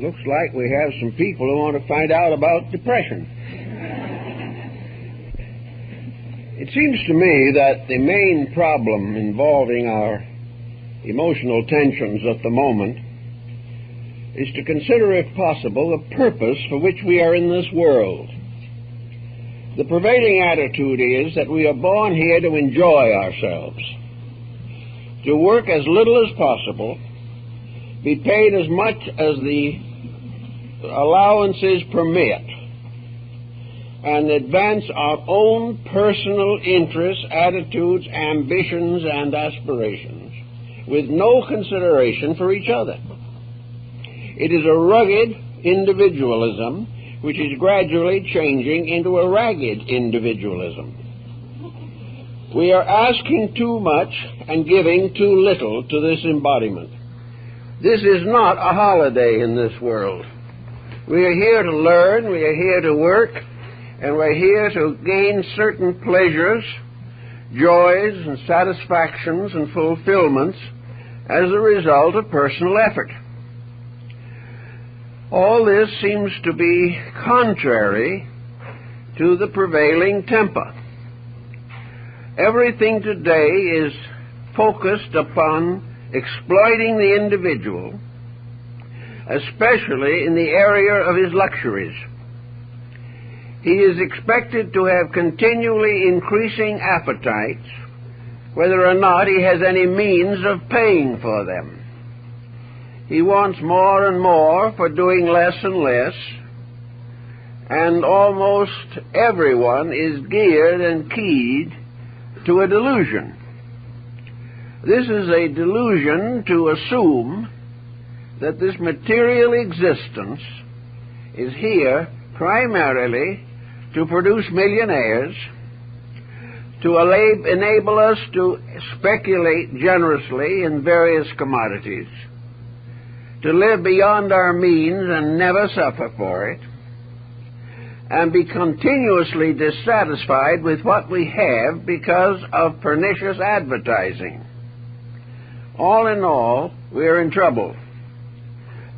looks like we have some people who want to find out about depression. It seems to me that the main problem involving our emotional tensions at the moment is to consider, if possible, the purpose for which we are in this world. The prevailing attitude is that we are born here to enjoy ourselves, to work as little as possible, be paid as much as the allowances permit, and advance our own personal interests, attitudes, ambitions, and aspirations with no consideration for each other. It is a rugged individualism which is gradually changing into a ragged individualism. We are asking too much and giving too little to this embodiment. This is not a holiday in this world. We are here to learn, we are here to work, and we're here to gain certain pleasures, joys, and satisfactions and fulfillments as a result of personal effort. All this seems to be contrary to the prevailing temper. Everything today is focused upon exploiting the individual, especially in the area of his luxuries. He is expected to have continually increasing appetites, whether or not he has any means of paying for them. He wants more and more for doing less and less, and almost everyone is geared and keyed to a delusion. This is a delusion to assume that this material existence is here primarily to produce millionaires, to enable us to speculate generously in various commodities, to live beyond our means and never suffer for it, and be continuously dissatisfied with what we have because of pernicious advertising. All in all, we are in trouble,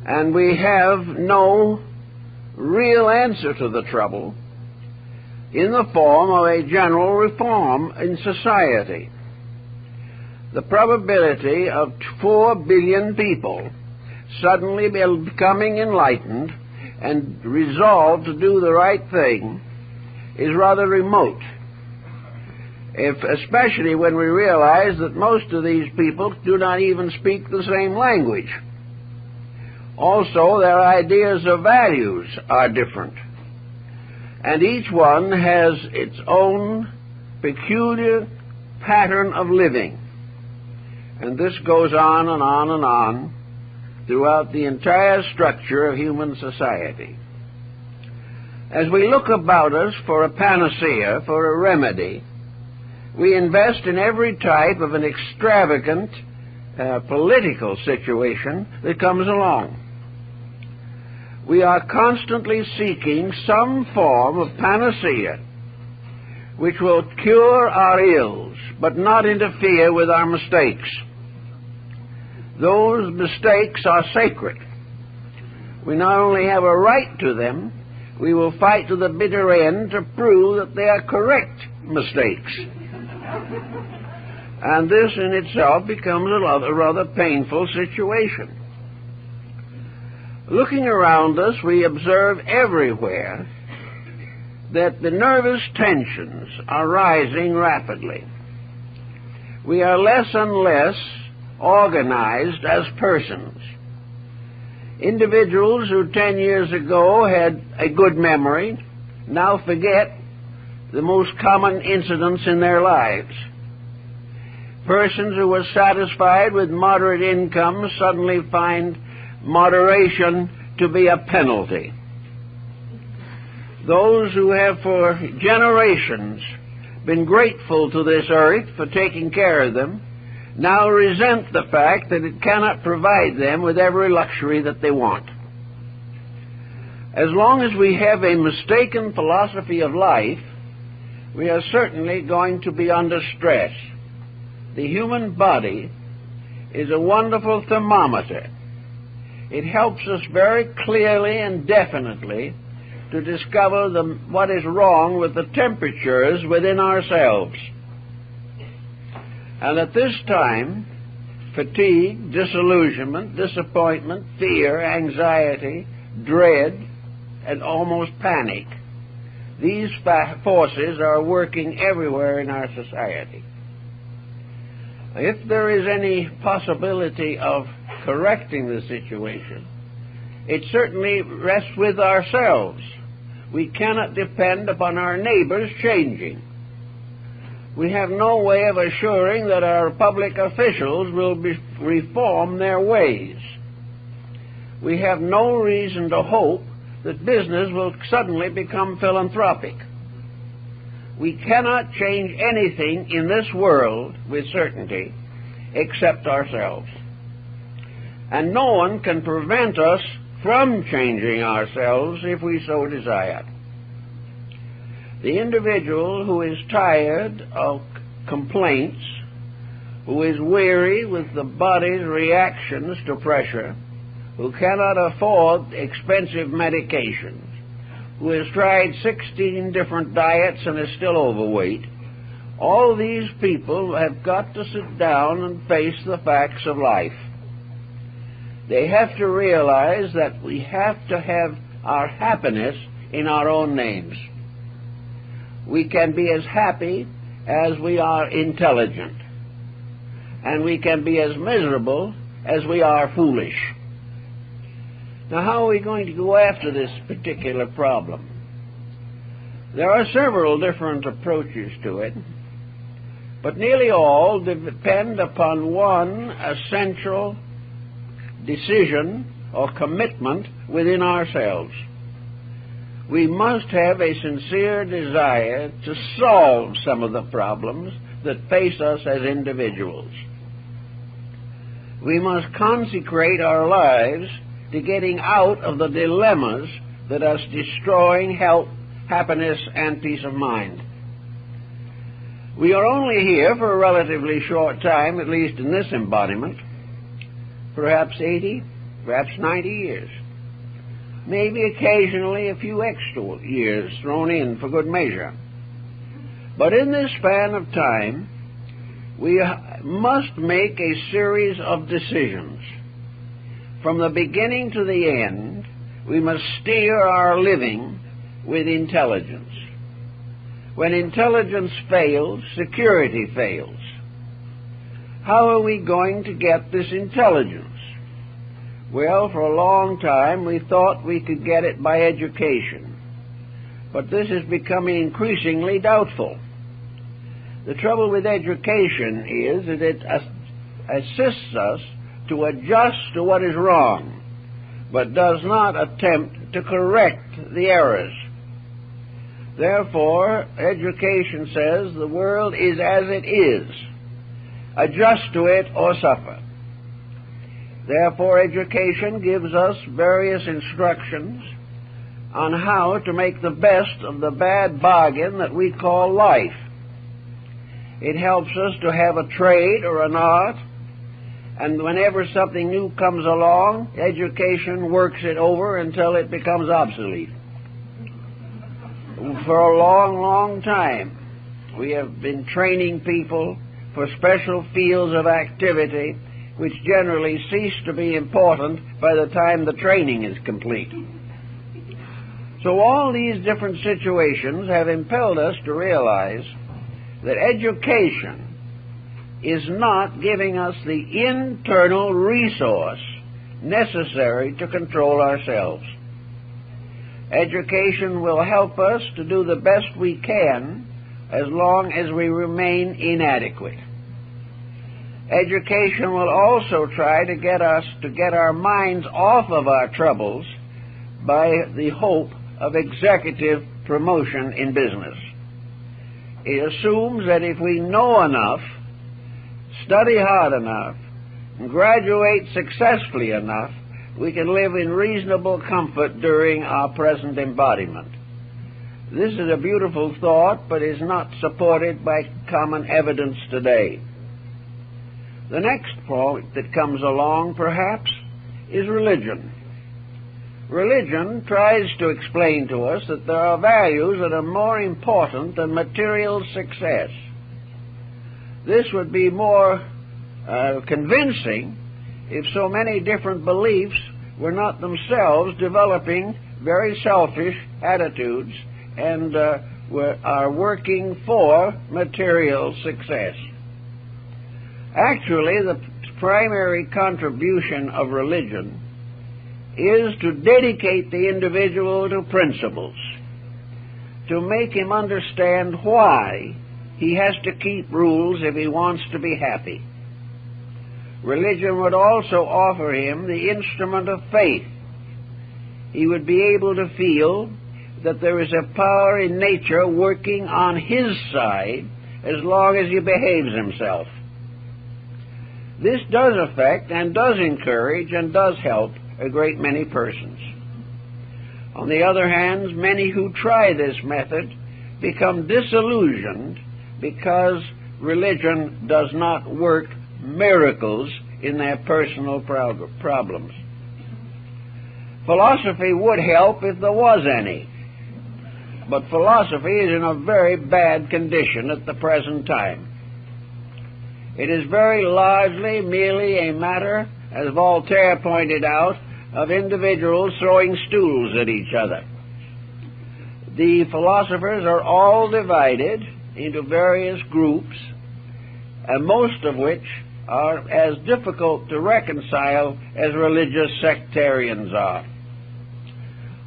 and we have no real answer to the trouble in the form of a general reform in society. The probability of 4 billion people suddenly becoming enlightened and resolved to do the right thing is rather remote, especially when we realize that most of these people do not even speak the same language. Also, their ideas of values are different, and each one has its own peculiar pattern of living. And this goes on and on and on throughout the entire structure of human society. As we look about us for a panacea, for a remedy, we invest in every type of an extravagant political situation that comes along. We are constantly seeking some form of panacea which will cure our ills, but not interfere with our mistakes. Those mistakes are sacred. We not only have a right to them, we will fight to the bitter end to prove that they are correct mistakes. And this in itself becomes a rather painful situation. Looking around us, we observe everywhere that the nervous tensions are rising rapidly. We are less and less organized as persons. Individuals who 10 years ago had a good memory now forget the most common incidents in their lives. Persons who were satisfied with moderate incomes suddenly find moderation to be a penalty. Those who have for generations been grateful to this earth for taking care of them now resent the fact that it cannot provide them with every luxury that they want. As long as we have a mistaken philosophy of life, we are certainly going to be under stress. The human body is a wonderful thermometer. It helps us very clearly and definitely to discover what is wrong with the temperatures within ourselves. And at this time, fatigue, disillusionment, disappointment, fear, anxiety, dread, and almost panic, these forces are working everywhere in our society. If there is any possibility of correcting the situation, it certainly rests with ourselves. We cannot depend upon our neighbors changing. We have no way of assuring that our public officials will reform their ways. We have no reason to hope that business will suddenly become philanthropic. We cannot change anything in this world with certainty except ourselves. And no one can prevent us from changing ourselves if we so desire. The individual who is tired of complaints, who is weary with the body's reactions to pressure, who cannot afford expensive medications, who has tried 16 different diets and is still overweight, all these people have got to sit down and face the facts of life. They have to realize that we have to have our happiness in our own names. We can be as happy as we are intelligent, and we can be as miserable as we are foolish. Now, how are we going to go after this particular problem? There are several different approaches to it, but nearly all depend upon one essential decision or commitment within ourselves. We must have a sincere desire to solve some of the problems that face us as individuals. We must consecrate our lives to getting out of the dilemmas that are destroying health, happiness, and peace of mind. We are only here for a relatively short time, at least in this embodiment, perhaps 80, perhaps 90 years. Maybe occasionally a few extra years thrown in for good measure. But in this span of time, we must make a series of decisions. From the beginning to the end, we must steer our living with intelligence. When intelligence fails, security fails. How are we going to get this intelligence? Well, for a long time we thought we could get it by education, but this is becoming increasingly doubtful. The trouble with education is that it assists us to adjust to what is wrong, but does not attempt to correct the errors. Therefore, education says the world is as it is. Adjust to it or suffer. Therefore, education gives us various instructions on how to make the best of the bad bargain that we call life. It helps us to have a trade or an art, and whenever something new comes along, education works it over until it becomes obsolete. For a long, long time, we have been training people for special fields of activity which generally cease to be important by the time the training is complete. So all these different situations have impelled us to realize that education is not giving us the internal resource necessary to control ourselves. Education will help us to do the best we can as long as we remain inadequate. Education will also try to get us to get our minds off of our troubles by the hope of executive promotion in business. It assumes that if we know enough, study hard enough, and graduate successfully enough, we can live in reasonable comfort during our present embodiment. This is a beautiful thought, but is not supported by common evidence today. The next point that comes along, perhaps, is religion. Religion tries to explain to us that there are values that are more important than material success. This would be more convincing if so many different beliefs were not themselves developing very selfish attitudes and are working for material success. Actually, the primary contribution of religion is to dedicate the individual to principles, to make him understand why he has to keep rules if he wants to be happy. Religion would also offer him the instrument of faith. He would be able to feel that there is a power in nature working on his side as long as he behaves himself. This does affect and does encourage and does help a great many persons. On the other hand, many who try this method become disillusioned because religion does not work miracles in their personal problems. Philosophy would help if there was any, but philosophy is in a very bad condition at the present time. It is very largely merely a matter, as Voltaire pointed out, of individuals throwing stools at each other. The philosophers are all divided into various groups, and most of which are as difficult to reconcile as religious sectarians are.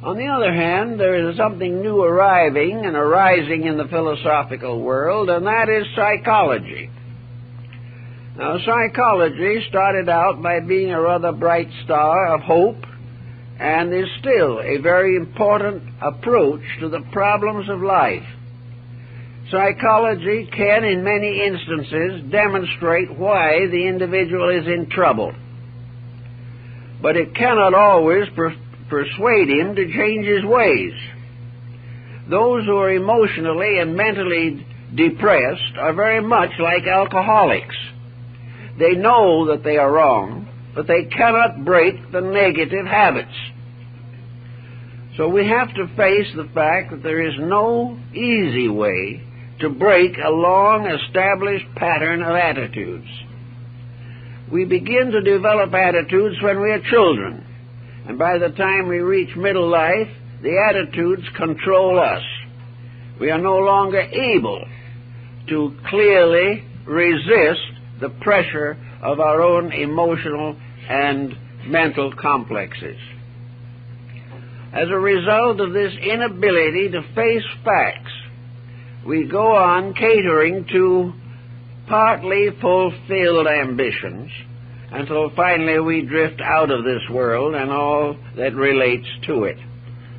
On the other hand, there is something new arriving and arising in the philosophical world, and that is psychology. Now, psychology started out by being a rather bright star of hope and is still a very important approach to the problems of life. Psychology can, in many instances, demonstrate why the individual is in trouble, but it cannot always persuade him to change his ways. Those who are emotionally and mentally depressed are very much like alcoholics. They know that they are wrong, but they cannot break the negative habits. So we have to face the fact that there is no easy way to break a long-established pattern of attitudes. We begin to develop attitudes when we are children, and by the time we reach middle life, the attitudes control us. We are no longer able to clearly resist the pressure of our own emotional and mental complexes. As a result of this inability to face facts, we go on catering to partly fulfilled ambitions until finally we drift out of this world and all that relates to it,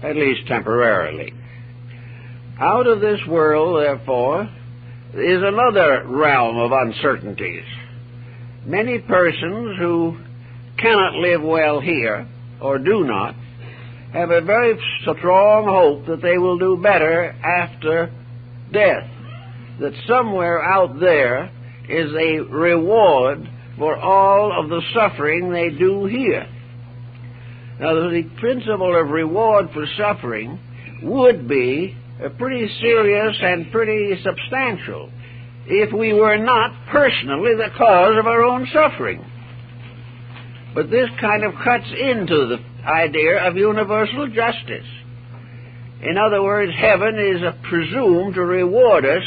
at least temporarily. Out of this world, therefore, is another realm of uncertainties. Many persons who cannot live well here, or do not, have a very strong hope that they will do better after death, that somewhere out there is a reward for all of the suffering they do here. Now, the principle of reward for suffering would be pretty serious and pretty substantial if we were not personally the cause of our own suffering. But this kind of cuts into the idea of universal justice. In other words, heaven is presumed to reward us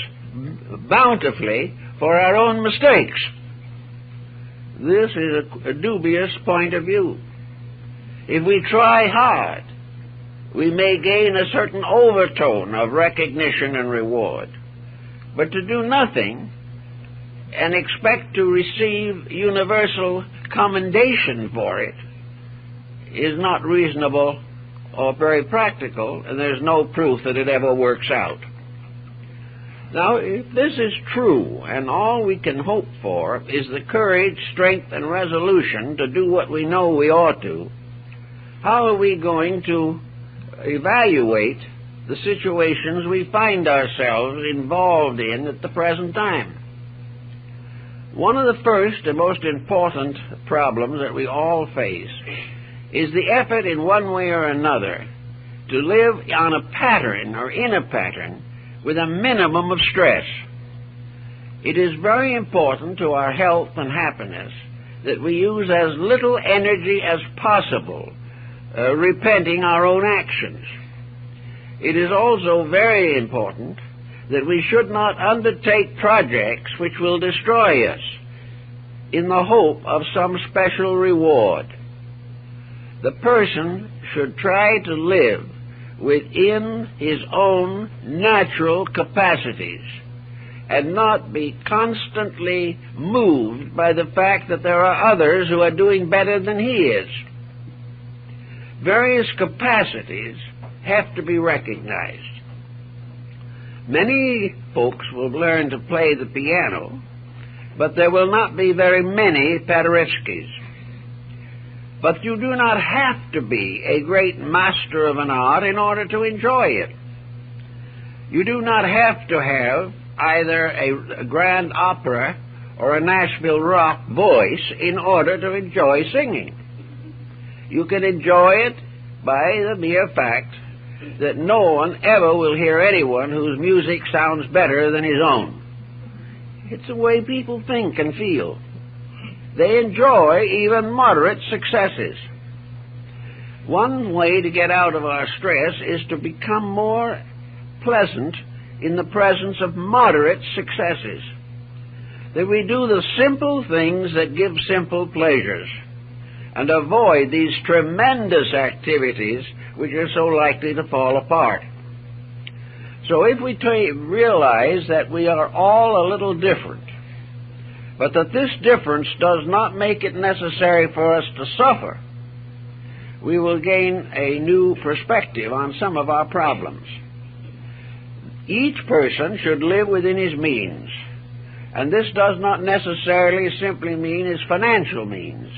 bountifully for our own mistakes. This is a dubious point of view. If we try hard, we may gain a certain overtone of recognition and reward. But to do nothing and expect to receive universal commendation for it is not reasonable or very practical, and there's no proof that it ever works out. Now, if this is true, and all we can hope for is the courage, strength, and resolution to do what we know we ought to, how are we going to evaluate the situations we find ourselves involved in at the present time? One of the first and most important problems that we all face is the effort in one way or another to live on a pattern or in a pattern with a minimum of stress. It is very important to our health and happiness that we use as little energy as possible repenting our own actions. It is also very important that we should not undertake projects which will destroy us in the hope of some special reward. The person should try to live within his own natural capacities and not be constantly moved by the fact that there are others who are doing better than he is. Various capacities have to be recognized. Many folks will learn to play the piano, but there will not be very many Paderewskis. But you do not have to be a great master of an art in order to enjoy it. You do not have to have either a grand opera or a Nashville rock voice in order to enjoy singing. You can enjoy it by the mere fact that no one ever will hear anyone whose music sounds better than his own. It's the way people think and feel. They enjoy even moderate successes. One way to get out of our stress is to become more pleasant in the presence of moderate successes. That we do the simple things that give simple pleasures and avoid these tremendous activities which are so likely to fall apart. So if we realize that we are all a little different, but that this difference does not make it necessary for us to suffer, we will gain a new perspective on some of our problems. Each person should live within his means, and this does not necessarily simply mean his financial means.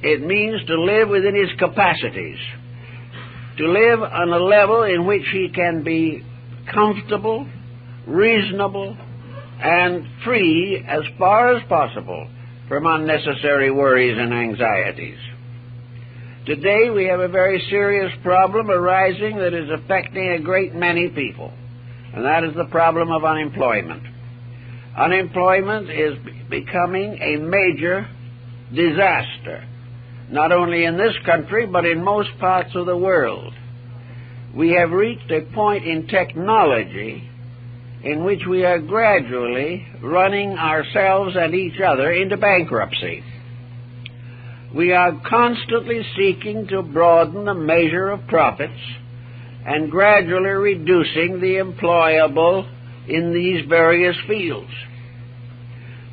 It means to live within his capacities, to live on a level in which he can be comfortable, reasonable, and free as far as possible from unnecessary worries and anxieties. Today we have a very serious problem arising that is affecting a great many people, and that is the problem of unemployment. Unemployment is becoming a major disaster, not only in this country, but in most parts of the world. We have reached a point in technology in which we are gradually running ourselves and each other into bankruptcy. We are constantly seeking to broaden the measure of profits and gradually reducing the employable in these various fields.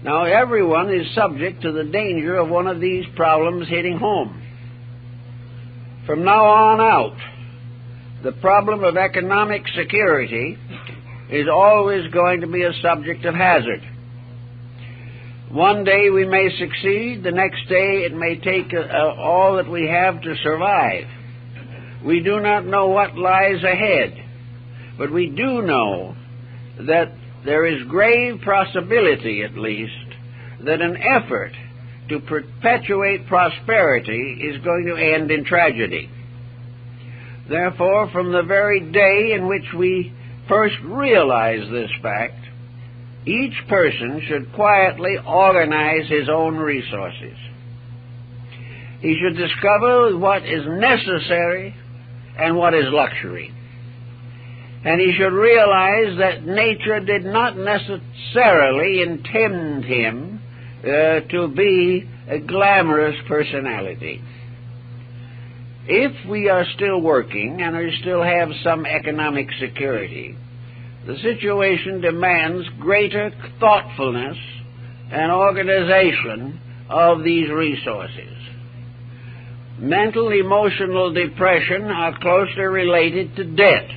Now, everyone is subject to the danger of one of these problems hitting home. From now on out, the problem of economic security is always going to be a subject of hazard. One day we may succeed, the next day it may take all that we have to survive. We do not know what lies ahead, but we do know that there is grave possibility, at least, that an effort to perpetuate prosperity is going to end in tragedy. Therefore, from the very day in which we first realize this fact, each person should quietly organize his own resources. He should discover what is necessary and what is luxury. And he should realize that nature did not necessarily intend him to be a glamorous personality. If we are still working and we still have some economic security, the situation demands greater thoughtfulness and organization of these resources. Mental, emotional depression are closely related to debt.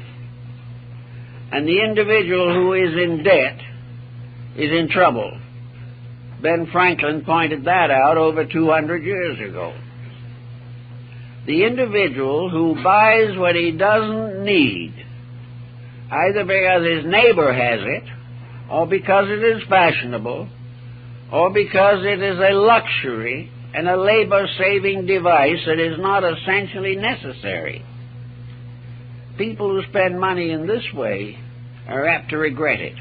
And the individual who is in debt is in trouble. Ben Franklin pointed that out over 200 years ago. The individual who buys what he doesn't need, either because his neighbor has it, or because it is fashionable, or because it is a luxury and a labor-saving device that is not essentially necessary. People who spend money in this way are apt to regret it.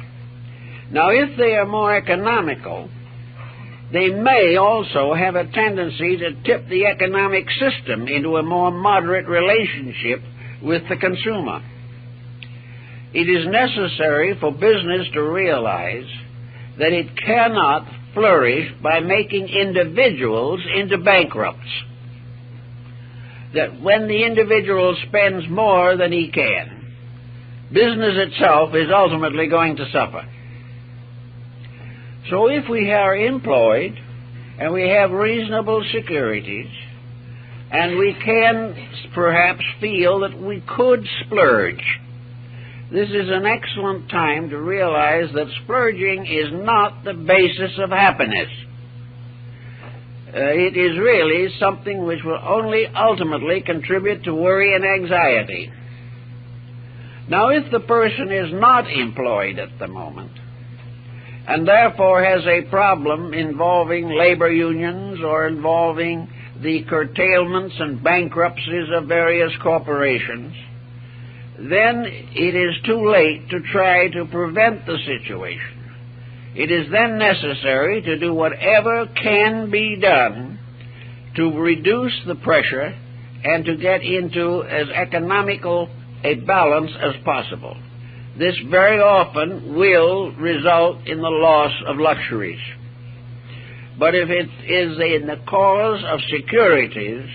Now, if they are more economical, they may also have a tendency to tip the economic system into a more moderate relationship with the consumer. It is necessary for business to realize that it cannot flourish by making individuals into bankrupts. That when the individual spends more than he can, business itself is ultimately going to suffer. So if we are employed and we have reasonable securities, and we can perhaps feel that we could splurge, this is an excellent time to realize that splurging is not the basis of happiness. It is really something which will only ultimately contribute to worry and anxiety. Now, if the person is not employed at the moment, and therefore has a problem involving labor unions or involving the curtailments and bankruptcies of various corporations, then it is too late to try to prevent the situation. It is then necessary to do whatever can be done to reduce the pressure and to get into as economical a balance as possible. This very often will result in the loss of luxuries. But if it is in the cause of securities,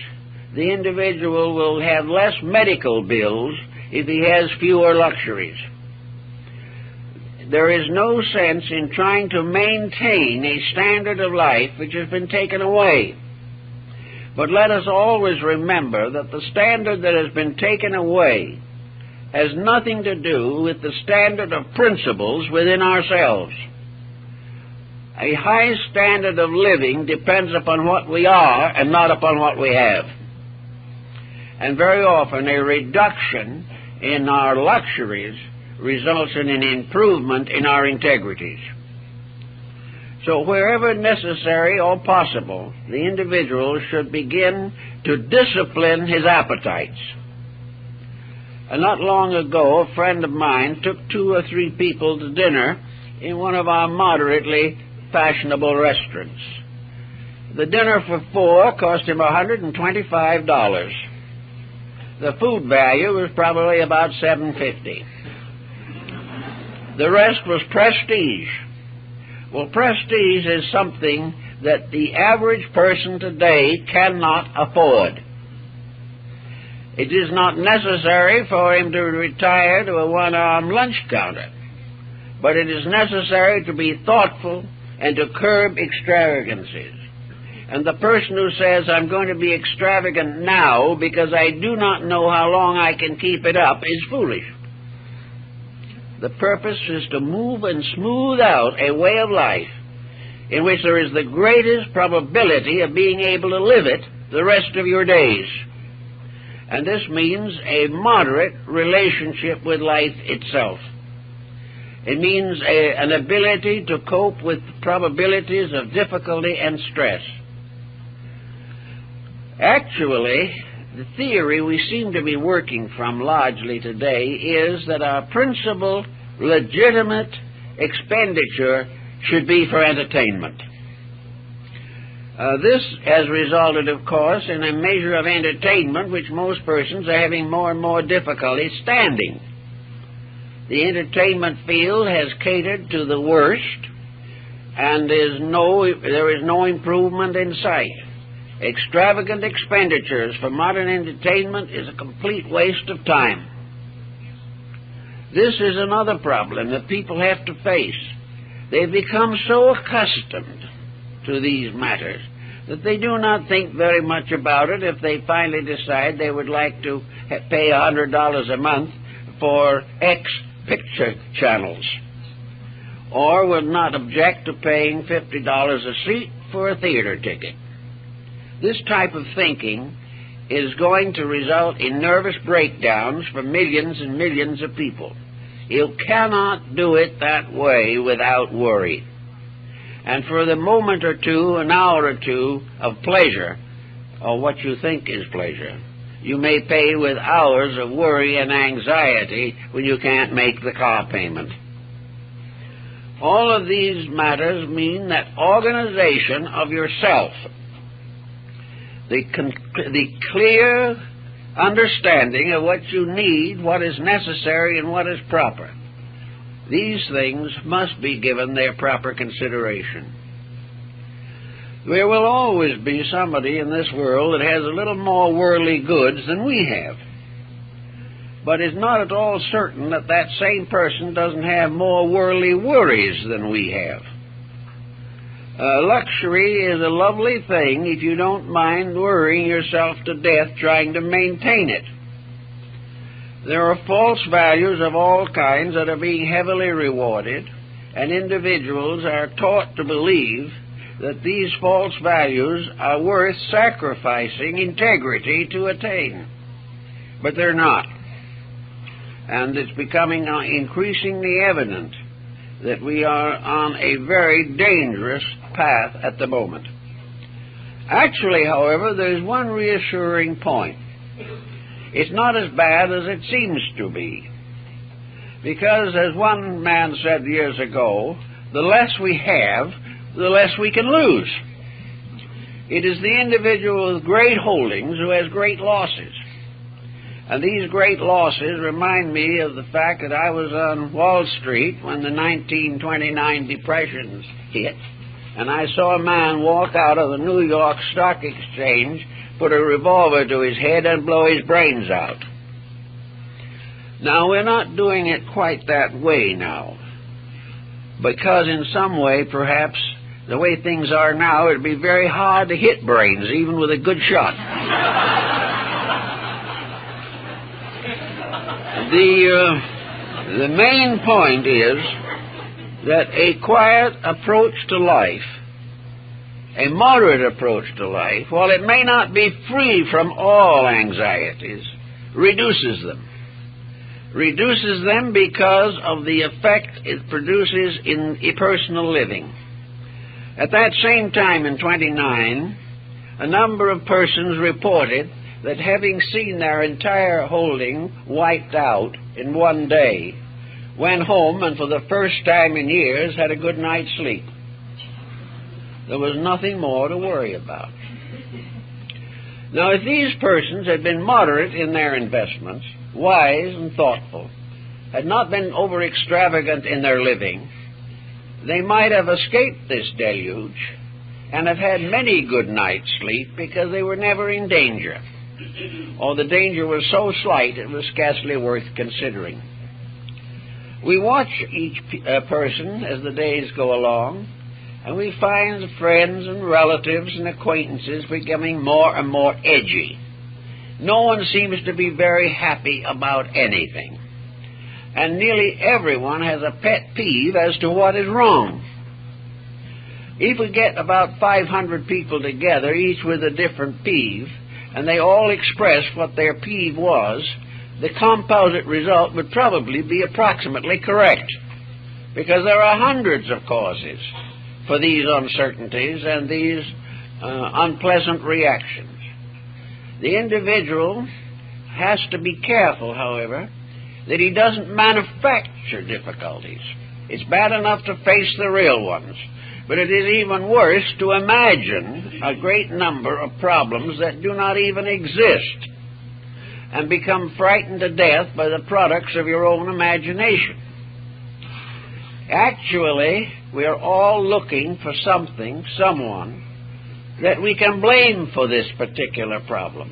the individual will have less medical bills if he has fewer luxuries. There is no sense in trying to maintain a standard of life which has been taken away. But let us always remember that the standard that has been taken away has nothing to do with the standard of principles within ourselves. A high standard of living depends upon what we are and not upon what we have. And very often a reduction in our luxuries results in an improvement in our integrities. So wherever necessary or possible, the individual should begin to discipline his appetites. And not long ago, a friend of mine took 2 or 3 people to dinner in one of our moderately fashionable restaurants. The dinner for 4 cost him $125. The food value was probably about $7.50. The rest was prestige. Well, prestige is something that the average person today cannot afford. It is not necessary for him to retire to a one-arm lunch counter, but it is necessary to be thoughtful and to curb extravagances. And the person who says, I'm going to be extravagant now because I do not know how long I can keep it up, is foolish. The purpose is to move and smooth out a way of life in which there is the greatest probability of being able to live it the rest of your days. And this means a moderate relationship with life itself. It means an ability to cope with probabilities of difficulty and stress. Actually, the theory we seem to be working from largely today is that our principal legitimate expenditure should be for entertainment. This has resulted, of course, in a measure of entertainment which most persons are having more and more difficulty standing. The entertainment field has catered to the worst, and there is no improvement in sight. Extravagant expenditures for modern entertainment is a complete waste of time. This is another problem that people have to face. They've become so accustomed to these matters that they do not think very much about it if they finally decide they would like to pay $100 a month for X picture channels, or would not object to paying $50 a seat for a theater ticket. This type of thinking is going to result in nervous breakdowns for millions and millions of people. You cannot do it that way without worry. and for the moment or two, an hour or two of pleasure, or what you think is pleasure, you may pay with hours of worry and anxiety when you can't make the car payment. All of these matters mean that organization of yourself, the clear understanding of what you need, what is necessary, and what is proper. These things must be given their proper consideration. There will always be somebody in this world that has a little more worldly goods than we have. But it's not at all certain that that same person doesn't have more worldly worries than we have. Luxury is a lovely thing if you don't mind worrying yourself to death trying to maintain it. There are false values of all kinds that are being heavily rewarded, and individuals are taught to believe that these false values are worth sacrificing integrity to attain. But they're not. And it's becoming increasingly evident that we are on a very dangerous path at the moment. Actually, however, there's one reassuring point. It's not as bad as it seems to be. Because, as one man said years ago, the less we have, the less we can lose. It is the individual with great holdings who has great losses. And these great losses remind me of the fact that I was on Wall Street when the 1929 depressions hit, and I saw a man walk out of the New York Stock Exchange, put a revolver to his head, and blow his brains out. Now, we're not doing it quite that way now, because in some way, perhaps, the way things are now, it'd be very hard to hit brains, even with a good shot. The main point is that a quiet approach to life, a moderate approach to life, while it may not be free from all anxieties, reduces them. Reduces them because of the effect it produces in personal living. At that same time in 1929, a number of persons reported that having seen their entire holding wiped out in one day, went home and for the first time in years had a good night's sleep. There was nothing more to worry about. Now, if these persons had been moderate in their investments, wise and thoughtful, had not been over-extravagant in their living, they might have escaped this deluge and have had many good nights' sleep because they were never in danger, or the danger was so slight it was scarcely worth considering. We watch each person as the days go along, and we find friends and relatives and acquaintances becoming more and more edgy. No one seems to be very happy about anything, and nearly everyone has a pet peeve as to what is wrong. If we get about 500 people together, each with a different peeve, and they all express what their peeve was, the composite result would probably be approximately correct, because there are hundreds of causes for these uncertainties and these unpleasant reactions. The individual has to be careful, however, that he doesn't manufacture difficulties. It's bad enough to face the real ones, but it is even worse to imagine a great number of problems that do not even exist and become frightened to death by the products of your own imagination. Actually, we are all looking for something, someone, that we can blame for this particular problem.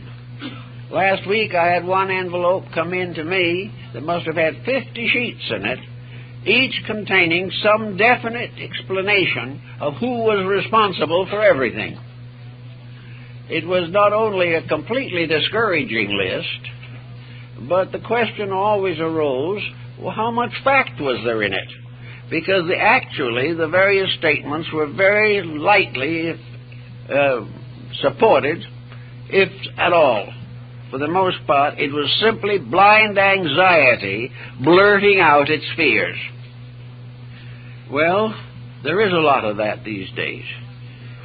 Last week I had one envelope come in to me that must have had 50 sheets in it, each containing some definite explanation of who was responsible for everything. It was not only a completely discouraging list, but the question always arose, well, how much fact was there in it? Because actually the various statements were very lightly supported, if at all. For the most part, it was simply blind anxiety blurting out its fears. Well, There is a lot of that these days.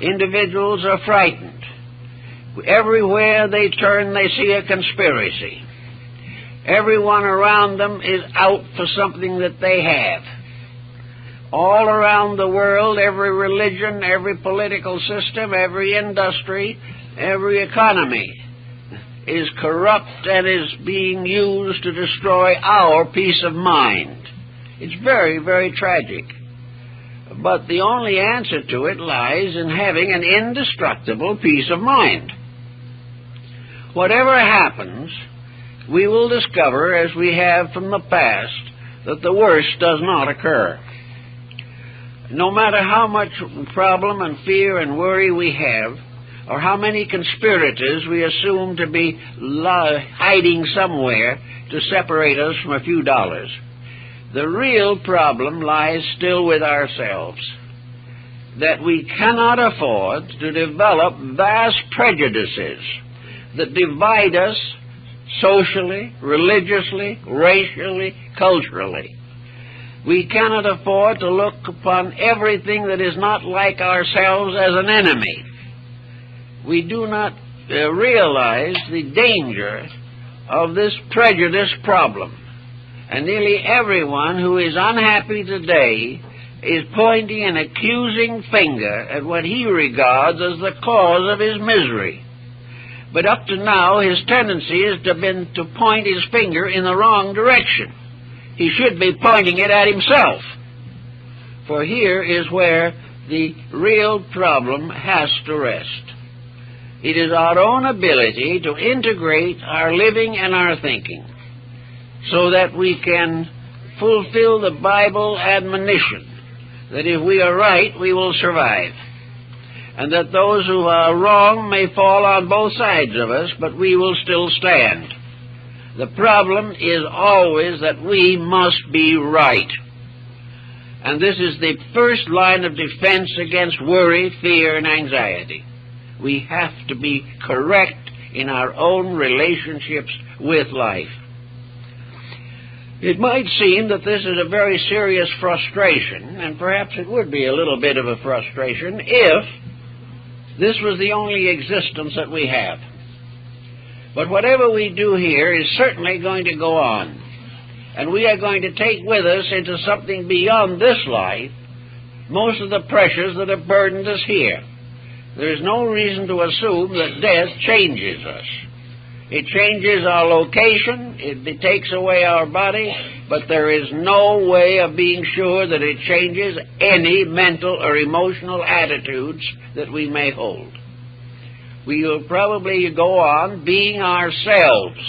Individuals are frightened. Everywhere they turn, they see a conspiracy. Everyone around them is out for something that they have. All around the world, every religion, every political system, every industry, every economy is corrupt and is being used to destroy our peace of mind. It's very, very tragic. But the only answer to it lies in having an indestructible peace of mind. Whatever happens, we will discover, as we have from the past, that the worst does not occur. No matter how much problem and fear and worry we have, or how many conspirators we assume to be hiding somewhere to separate us from a few dollars, the real problem lies still with ourselves, that we cannot afford to develop vast prejudices that divide us socially, religiously, racially, culturally. We cannot afford to look upon everything that is not like ourselves as an enemy. We do not realize the danger of this prejudice problem. And nearly everyone who is unhappy today is pointing an accusing finger at what he regards as the cause of his misery. But up to now, his tendency has been to point his finger in the wrong direction. He should be pointing it at himself. For here is where the real problem has to rest. It is our own ability to integrate our living and our thinking so that we can fulfill the Bible admonition that if we are right, we will survive, and that those who are wrong may fall on both sides of us, but we will still stand. The problem is always that we must be right. And this is the first line of defense against worry, fear, and anxiety. We have to be correct in our own relationships with life. It might seem that this is a very serious frustration, and perhaps it would be a little bit of a frustration if this was the only existence that we have. But whatever we do here is certainly going to go on, and we are going to take with us into something beyond this life most of the pressures that have burdened us here. There is no reason to assume that death changes us. It changes our location, it takes away our body, but there is no way of being sure that it changes any mental or emotional attitudes that we may hold. We will probably go on being ourselves,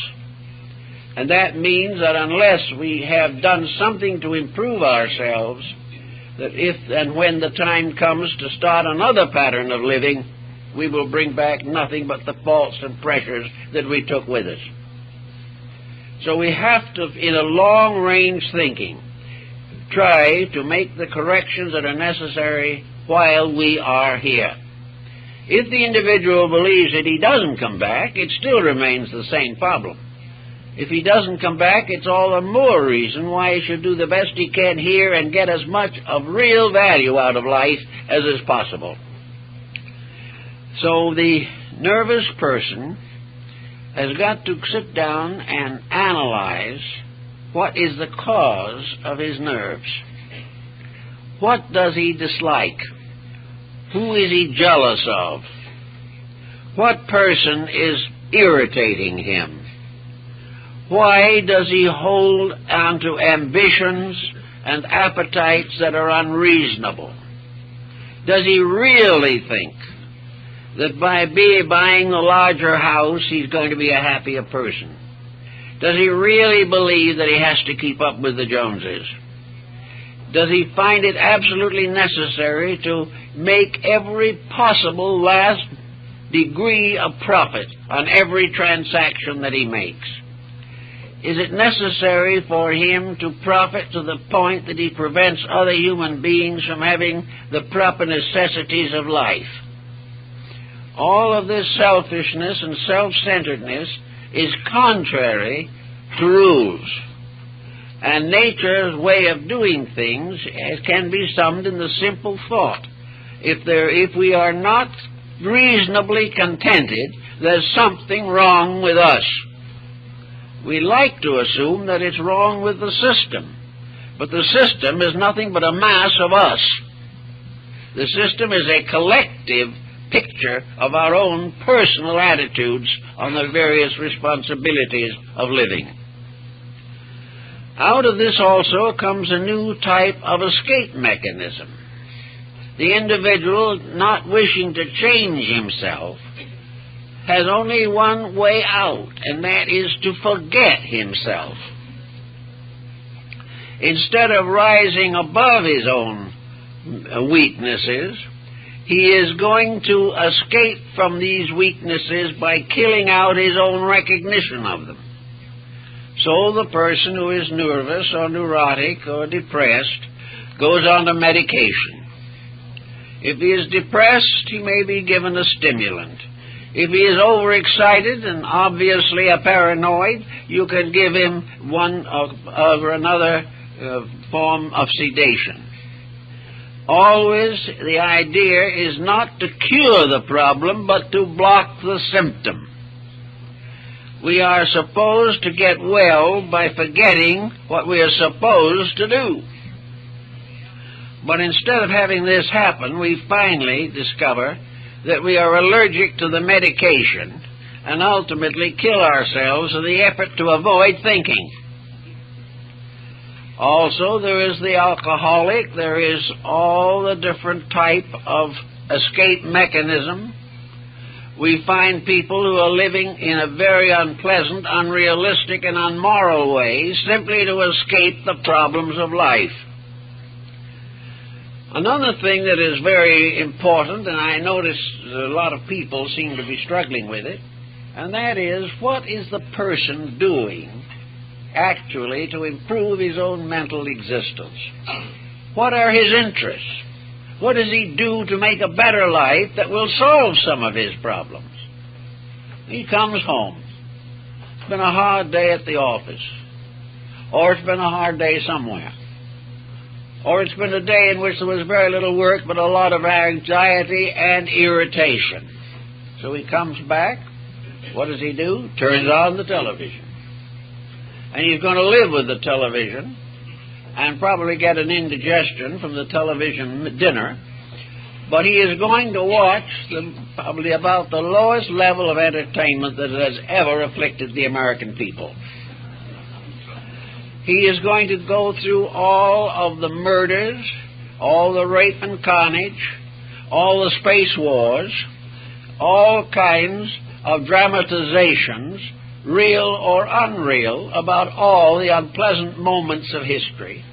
and that means that unless we have done something to improve ourselves, that if and when the time comes to start another pattern of living, we will bring back nothing but the faults and pressures that we took with us. So we have to, in a long-range thinking, try to make the corrections that are necessary while we are here. If the individual believes that he doesn't come back, it still remains the same problem. If he doesn't come back, it's all the more reason why he should do the best he can here and get as much of real value out of life as is possible. So the nervous person has got to sit down and analyze what is the cause of his nerves. What does he dislike? Who is he jealous of? What person is irritating him? Why does he hold on to ambitions and appetites that are unreasonable? Does he really think that by buying the larger house he's going to be a happier person? Does he really believe that he has to keep up with the Joneses? Does he find it absolutely necessary to make every possible last degree of profit on every transaction that he makes? Is it necessary for him to profit to the point that he prevents other human beings from having the proper necessities of life? All of this selfishness and self-centeredness is contrary to rules. And nature's way of doing things can be summed in the simple thought: if we are not reasonably contented, there's something wrong with us. We like to assume that it's wrong with the system, but the system is nothing but a mass of us. The system is a collective picture of our own personal attitudes on the various responsibilities of living. Out of this also comes a new type of escape mechanism. The individual, not wishing to change himself, has only one way out, and that is to forget himself. Instead of rising above his own weaknesses, he is going to escape from these weaknesses by killing out his own recognition of them. So the person who is nervous or neurotic or depressed goes on to medication. If he is depressed, he may be given a stimulant. If he is overexcited and obviously a paranoid, you can give him one or another form of sedation. Always the idea is not to cure the problem, but to block the symptom. We are supposed to get well by forgetting what we are supposed to do. But instead of having this happen, we finally discover that we are allergic to the medication and ultimately kill ourselves in the effort to avoid thinking. Also, there is the alcoholic. There is all the different type of escape mechanism. We find people who are living in a very unpleasant, unrealistic, and unmoral way simply to escape the problems of life. Another thing that is very important, and I notice a lot of people seem to be struggling with it, and that is, what is the person doing actually to improve his own mental existence? What are his interests? What does he do to make a better life that will solve some of his problems? He comes home. It's been a hard day at the office, or it's been a hard day somewhere, or it's been a day in which there was very little work but a lot of anxiety and irritation. So he comes back. What does he do? Turns on the television. And he's going to live with the television and probably get an indigestion from the television dinner, but he is going to watch probably about the lowest level of entertainment that has ever afflicted the American people. He is going to go through all of the murders, all the rape and carnage, all the space wars, all kinds of dramatizations, real or unreal, about all the unpleasant moments of history,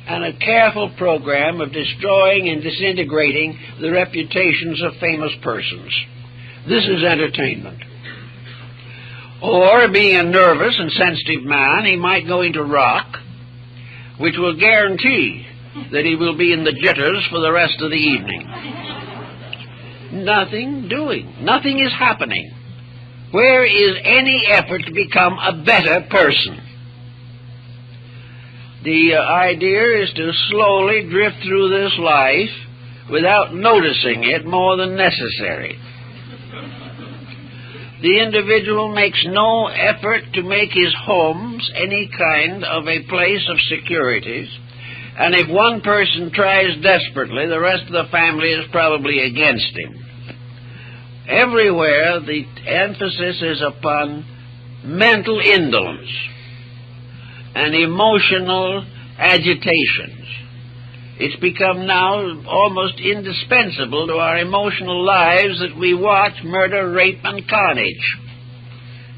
and a careful program of destroying and disintegrating the reputations of famous persons. This is entertainment. Or, being a nervous and sensitive man, he might go into rock, which will guarantee that he will be in the jitters for the rest of the evening. Nothing doing. Nothing is happening. Where is any effort to become a better person? The idea is to slowly drift through this life without noticing it more than necessary. The individual makes no effort to make his homes any kind of a place of securities, and if one person tries desperately, the rest of the family is probably against him. Everywhere the emphasis is upon mental indolence and emotional agitations. It's become now almost indispensable to our emotional lives that we watch murder, rape, and carnage.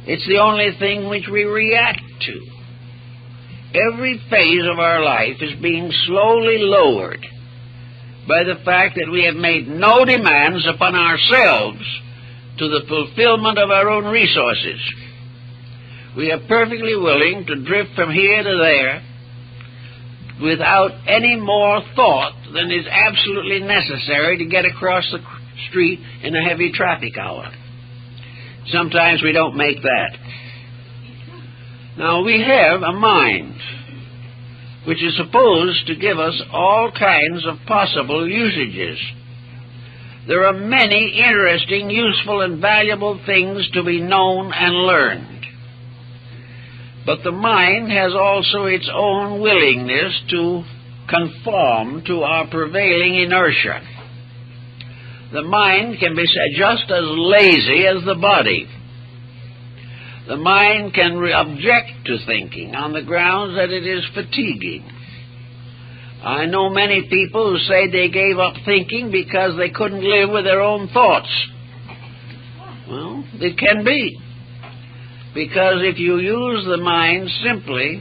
It's the only thing which we react to. Every phase of our life is being slowly lowered by the fact that we have made no demands upon ourselves to the fulfillment of our own resources. We are perfectly willing to drift from here to there without any more thought than is absolutely necessary to get across the street in a heavy traffic hour. Sometimes we don't make that. Now, we have a mind. which is supposed to give us all kinds of possible usages. There are many interesting, useful, and valuable things to be known and learned. But the mind has also its own willingness to conform to our prevailing inertia. The mind can be just as lazy as the body. The mind can object to thinking on the grounds that it is fatiguing. I know many people who say they gave up thinking because they couldn't live with their own thoughts. Well, it can be. Because if you use the mind simply,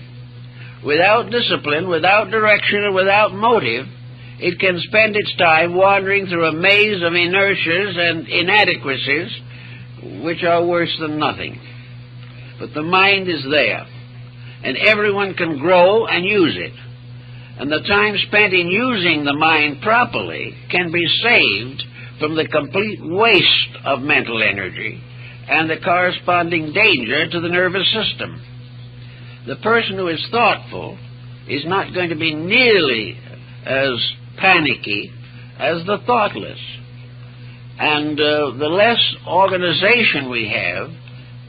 without discipline, without direction, and without motive, it can spend its time wandering through a maze of inertias and inadequacies which are worse than nothing. But the mind is there, and everyone can grow and use it. And the time spent in using the mind properly can be saved from the complete waste of mental energy and the corresponding danger to the nervous system. The person who is thoughtful is not going to be nearly as panicky as the thoughtless. And the less organization we have,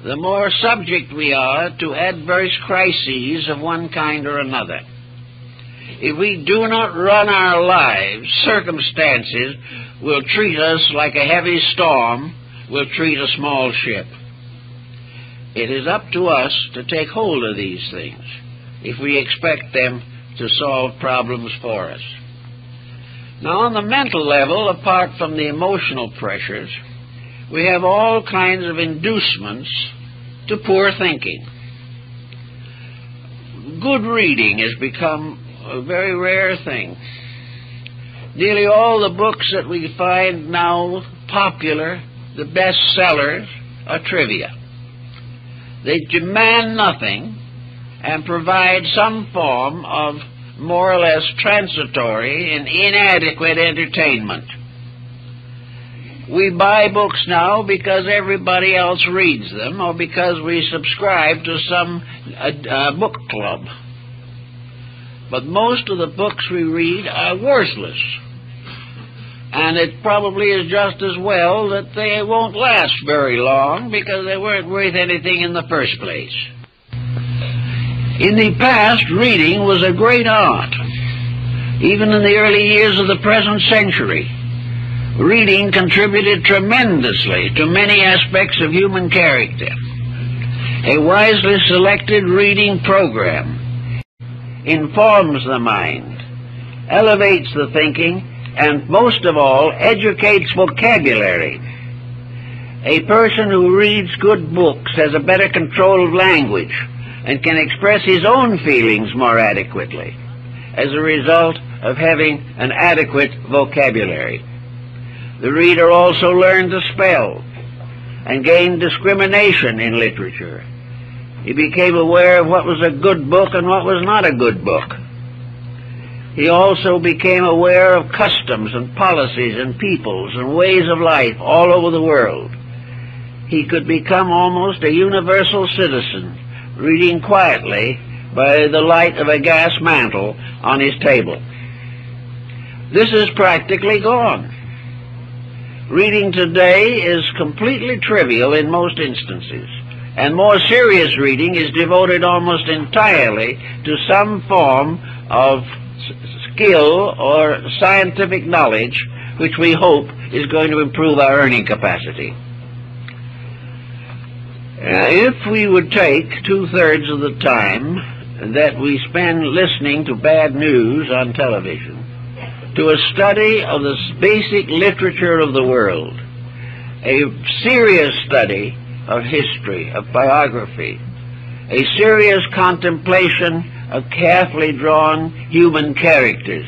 the more subject we are to adverse crises of one kind or another. If we do not run our lives, circumstances will treat us like a heavy storm will treat a small ship. It is up to us to take hold of these things if we expect them to solve problems for us. Now, on the mental level, apart from the emotional pressures, we have all kinds of inducements to poor thinking. Good reading has become a very rare thing. Nearly all the books that we find now popular, the best sellers, are trivia. They demand nothing and provide some form of more or less transitory and inadequate entertainment. We buy books now because everybody else reads them or because we subscribe to some book club. But most of the books we read are worthless. And it probably is just as well that they won't last very long because they weren't worth anything in the first place. In the past, reading was a great art. Even in the early years of the present century, reading contributed tremendously to many aspects of human character. A wisely selected reading program informs the mind, elevates the thinking, and most of all, educates vocabulary. A person who reads good books has a better control of language and can express his own feelings more adequately as a result of having an adequate vocabulary. The reader also learned to spell and gained discrimination in literature. He became aware of what was a good book and what was not a good book. He also became aware of customs and policies and peoples and ways of life all over the world. He could become almost a universal citizen, reading quietly by the light of a gas mantle on his table. This is practically gone. Reading today is completely trivial in most instances, and more serious reading is devoted almost entirely to some form of skill or scientific knowledge which we hope is going to improve our earning capacity. If we would take 2/3 of the time that we spend listening to bad news on television to a study of the basic literature of the world, a serious study of history, of biography, a serious contemplation of carefully drawn human characters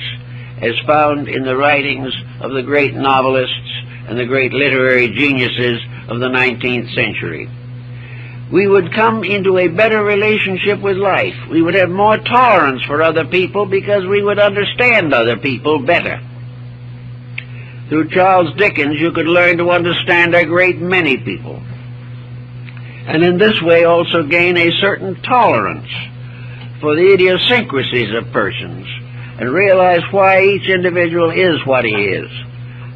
as found in the writings of the great novelists and the great literary geniuses of the 19th century, we would come into a better relationship with life. We would have more tolerance for other people because we would understand other people better. Through Charles Dickens, you could learn to understand a great many people, and in this way also gain a certain tolerance for the idiosyncrasies of persons and realize why each individual is what he is,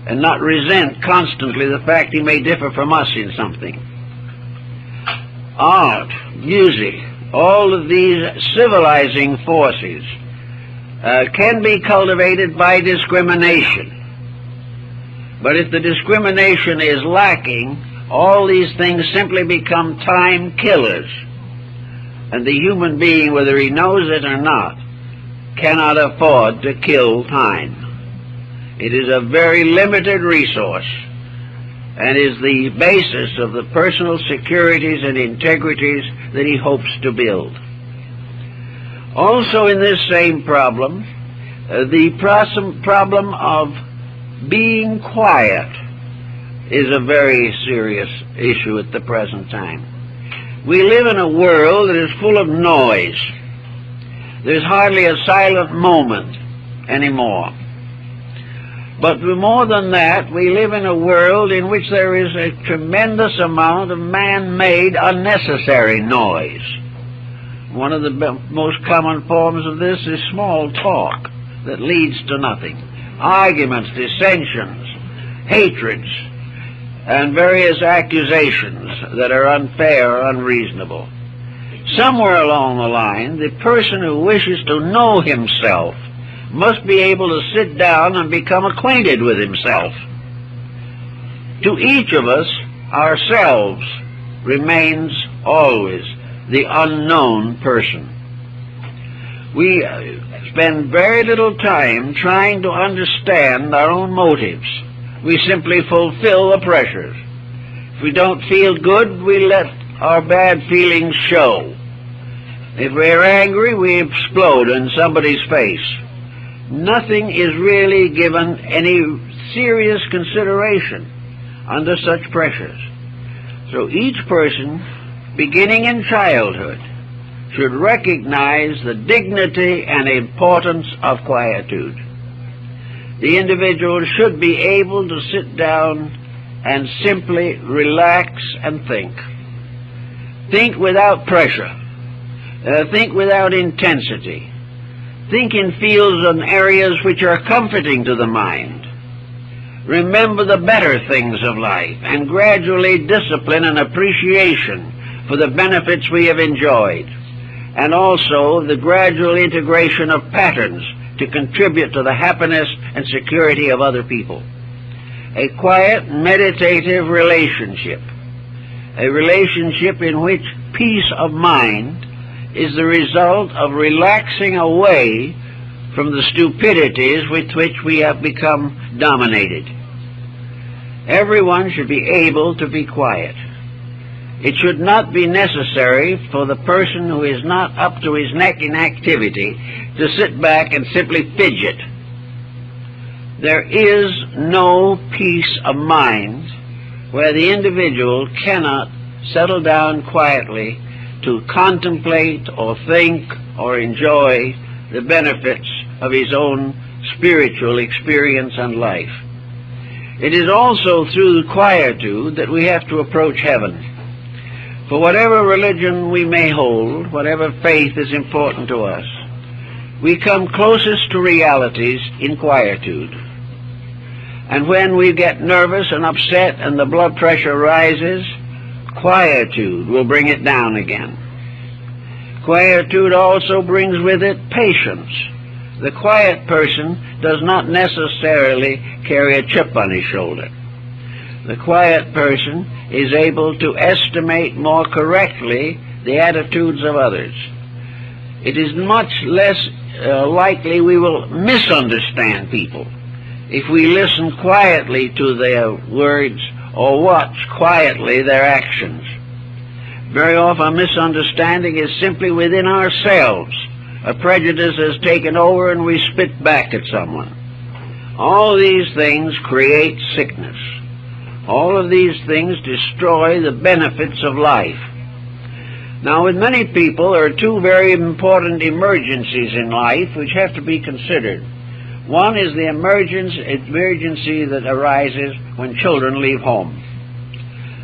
and not resent constantly the fact he may differ from us in something. Art, music, all of these civilizing forces can be cultivated by discrimination. But if the discrimination is lacking, all these things simply become time killers. And the human being, whether he knows it or not, cannot afford to kill time. It is a very limited resource and is the basis of the personal securities and integrities that he hopes to build. Also in this same problem, the problem of being quiet is a very serious issue at the present time. We live in a world that is full of noise. There's hardly a silent moment anymore. But more than that, we live in a world in which there is a tremendous amount of man-made unnecessary noise. One of the most common forms of this is small talk that leads to nothing. Arguments, dissensions, hatreds, and various accusations that are unfair or unreasonable. Somewhere along the line, the person who wishes to know himself must be able to sit down and become acquainted with himself. To each of us, ourselves remains always the unknown person. We spend very little time trying to understand our own motives. We simply fulfill the pressures. If we don't feel good, we let our bad feelings show. If we're angry, we explode in somebody's face. Nothing is really given any serious consideration under such pressures. So each person, beginning in childhood, should recognize the dignity and importance of quietude. The individual should be able to sit down and simply relax and think. Think without pressure. Think without intensity. Think in fields and areas which are comforting to the mind. Remember the better things of life and gradually discipline and appreciation for the benefits we have enjoyed, and also the gradual integration of patterns to contribute to the happiness and security of other people. A quiet, meditative relationship, a relationship in which peace of mind is the result of relaxing away from the stupidities with which we have become dominated. Everyone should be able to be quiet. It should not be necessary for the person who is not up to his neck in activity to sit back and simply fidget. There is no peace of mind where the individual cannot settle down quietly to contemplate or think or enjoy the benefits of his own spiritual experience and life. It is also through the quietude that we have to approach heaven. For whatever religion we may hold, whatever faith is important to us, we come closest to realities in quietude. And when we get nervous and upset and the blood pressure rises, quietude will bring it down again. Quietude also brings with it patience. The quiet person does not necessarily carry a chip on his shoulder. The quiet person is able to estimate more correctly the attitudes of others. It is much less likely we will misunderstand people if we listen quietly to their words or watch quietly their actions. Very often misunderstanding is simply within ourselves. A prejudice has taken over and we spit back at someone. All these things create sickness. All of these things destroy the benefits of life. Now, with many people, there are two very important emergencies in life which have to be considered. One is the emergency that arises when children leave home.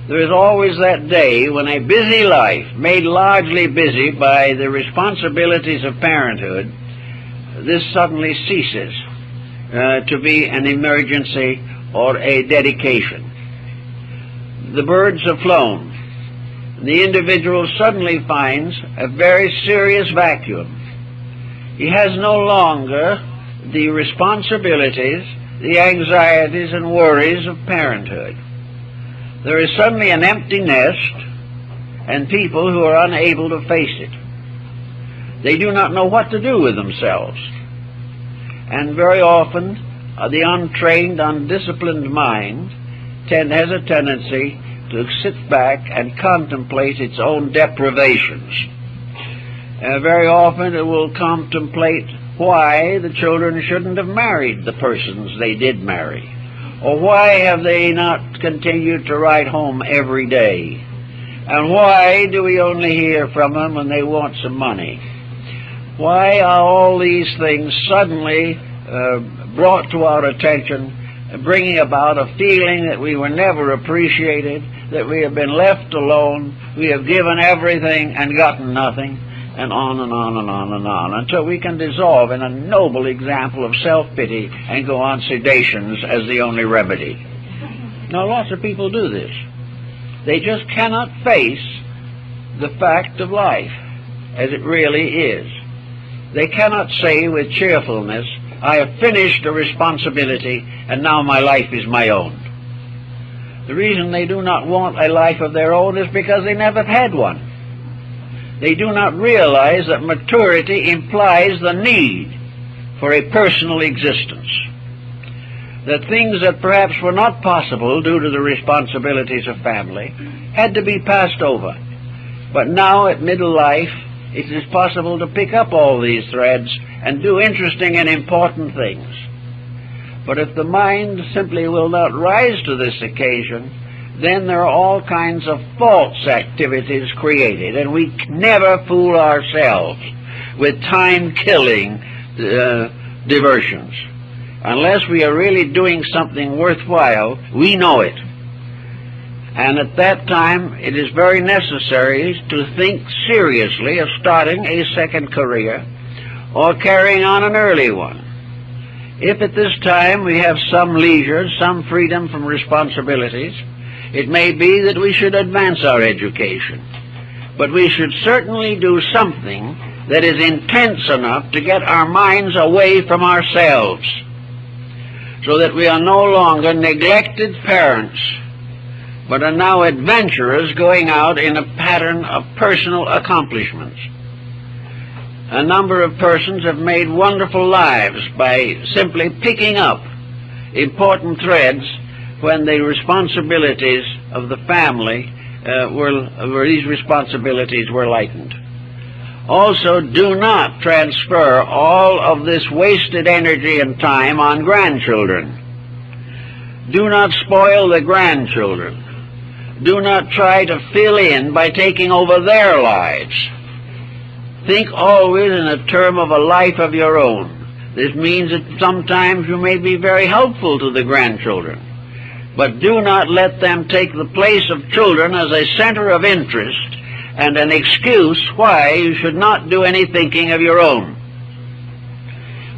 there is always that day when a busy life, made largely busy by the responsibilities of parenthood, this suddenly ceases to be an emergency or a dedication. The birds have flown. The individual suddenly finds a very serious vacuum. He has no longer the responsibilities, the anxieties and worries of parenthood. There is suddenly an empty nest and people who are unable to face it. They do not know what to do with themselves. And very often the untrained, undisciplined mind has a tendency to sit back and contemplate its own deprivations. Very often it will contemplate why the children shouldn't have married the persons they did marry, or why have they not continued to write home every day, and why do we only hear from them when they want some money? Why are all these things suddenly brought to our attention, bringing about a feeling that we were never appreciated, that we have been left alone, we have given everything and gotten nothing, and on and on and on and on, until we can dissolve in a noble example of self-pity and go on sedations as the only remedy. Now, lots of people do this. They just cannot face the fact of life as it really is. They cannot say with cheerfulness, I have finished a responsibility and now my life is my own. The reason they do not want a life of their own is because they never had one. They do not realize that maturity implies the need for a personal existence. That things that perhaps were not possible due to the responsibilities of family had to be passed over. But now at middle life, it is possible to pick up all these threads and do interesting and important things. But if the mind simply will not rise to this occasion, then there are all kinds of false activities created, and we never fool ourselves with time-killing diversions. Unless we are really doing something worthwhile, we know it. And at that time, it is very necessary to think seriously of starting a second career or carrying on an early one. If at this time we have some leisure, some freedom from responsibilities, it may be that we should advance our education. But we should certainly do something that is intense enough to get our minds away from ourselves, so that we are no longer neglected parents, but are now adventurers going out in a pattern of personal accomplishments. A number of persons have made wonderful lives by simply picking up important threads when the responsibilities of the family these responsibilities were lightened. Also, do not transfer all of this wasted energy and time on grandchildren. Do not spoil the grandchildren. Do not try to fill in by taking over their lives. Think always in a term of a life of your own. This means that sometimes you may be very helpful to the grandchildren, but do not let them take the place of children as a center of interest and an excuse why you should not do any thinking of your own.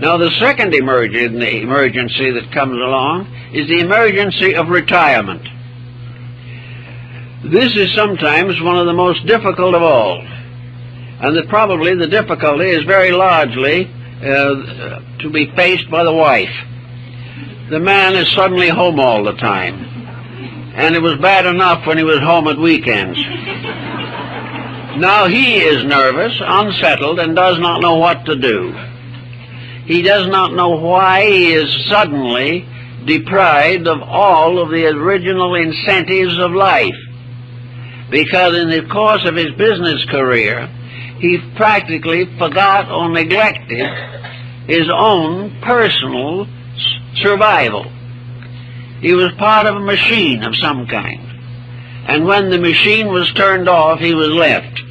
Now, the second emergency that comes along is the emergency of retirement. This is sometimes one of the most difficult of all, and probably the difficulty is very largely to be faced by the wife. The man is suddenly home all the time, and it was bad enough when he was home at weekends. Now he is nervous, unsettled, and does not know what to do. He does not know why he is suddenly deprived of all of the original incentives of life, because in the course of his business career, he practically forgot or neglected his own personal survival. He was part of a machine of some kind, and when the machine was turned off, he was left.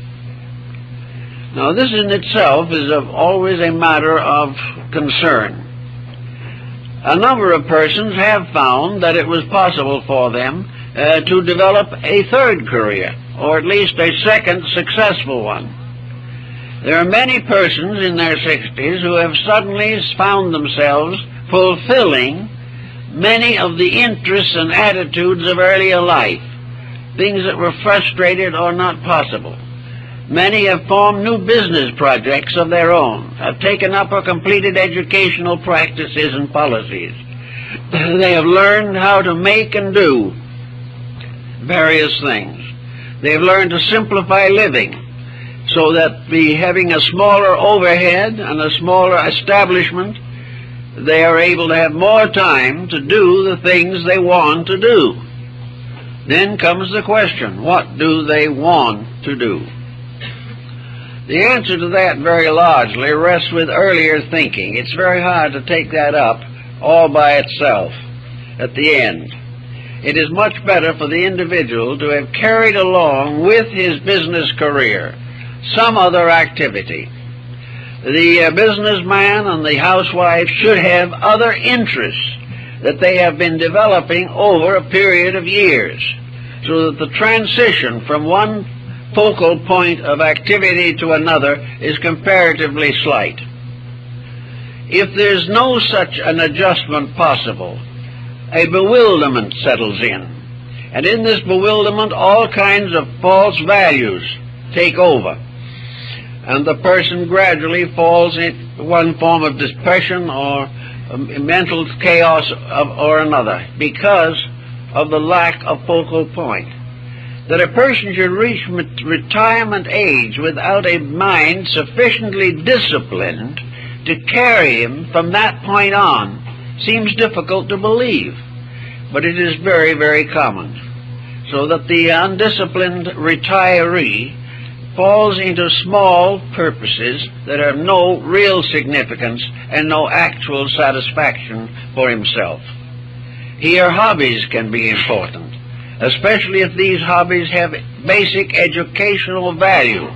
Now, this in itself is always a matter of concern. A number of persons have found that it was possible for them to develop a third career, or at least a second successful one. There are many persons in their 60s who have suddenly found themselves fulfilling many of the interests and attitudes of earlier life, things that were frustrated or not possible. Many have formed new business projects of their own, have taken up or completed educational practices and policies. They have learned how to make and do various things. They have learned to simplify living so that having a smaller overhead and a smaller establishment, they are able to have more time to do the things they want to do. Then comes the question, what do they want to do? The answer to that very largely rests with earlier thinking. It's very hard to take that up all by itself at the end. It is much better for the individual to have carried along with his business career some other activity. The businessman and the housewife should have other interests that they have been developing over a period of years, so that the transition from one focal point of activity to another is comparatively slight. If there's no such an adjustment possible, a bewilderment settles in, and in this bewilderment all kinds of false values take over, and the person gradually falls into one form of depression or mental chaos or another because of the lack of focal point. That a person should reach retirement age without a mind sufficiently disciplined to carry him from that point on seems difficult to believe, but it is very, very common. So that the undisciplined retiree falls into small purposes that have no real significance and no actual satisfaction for himself. Here, hobbies can be important, especially if these hobbies have basic educational value.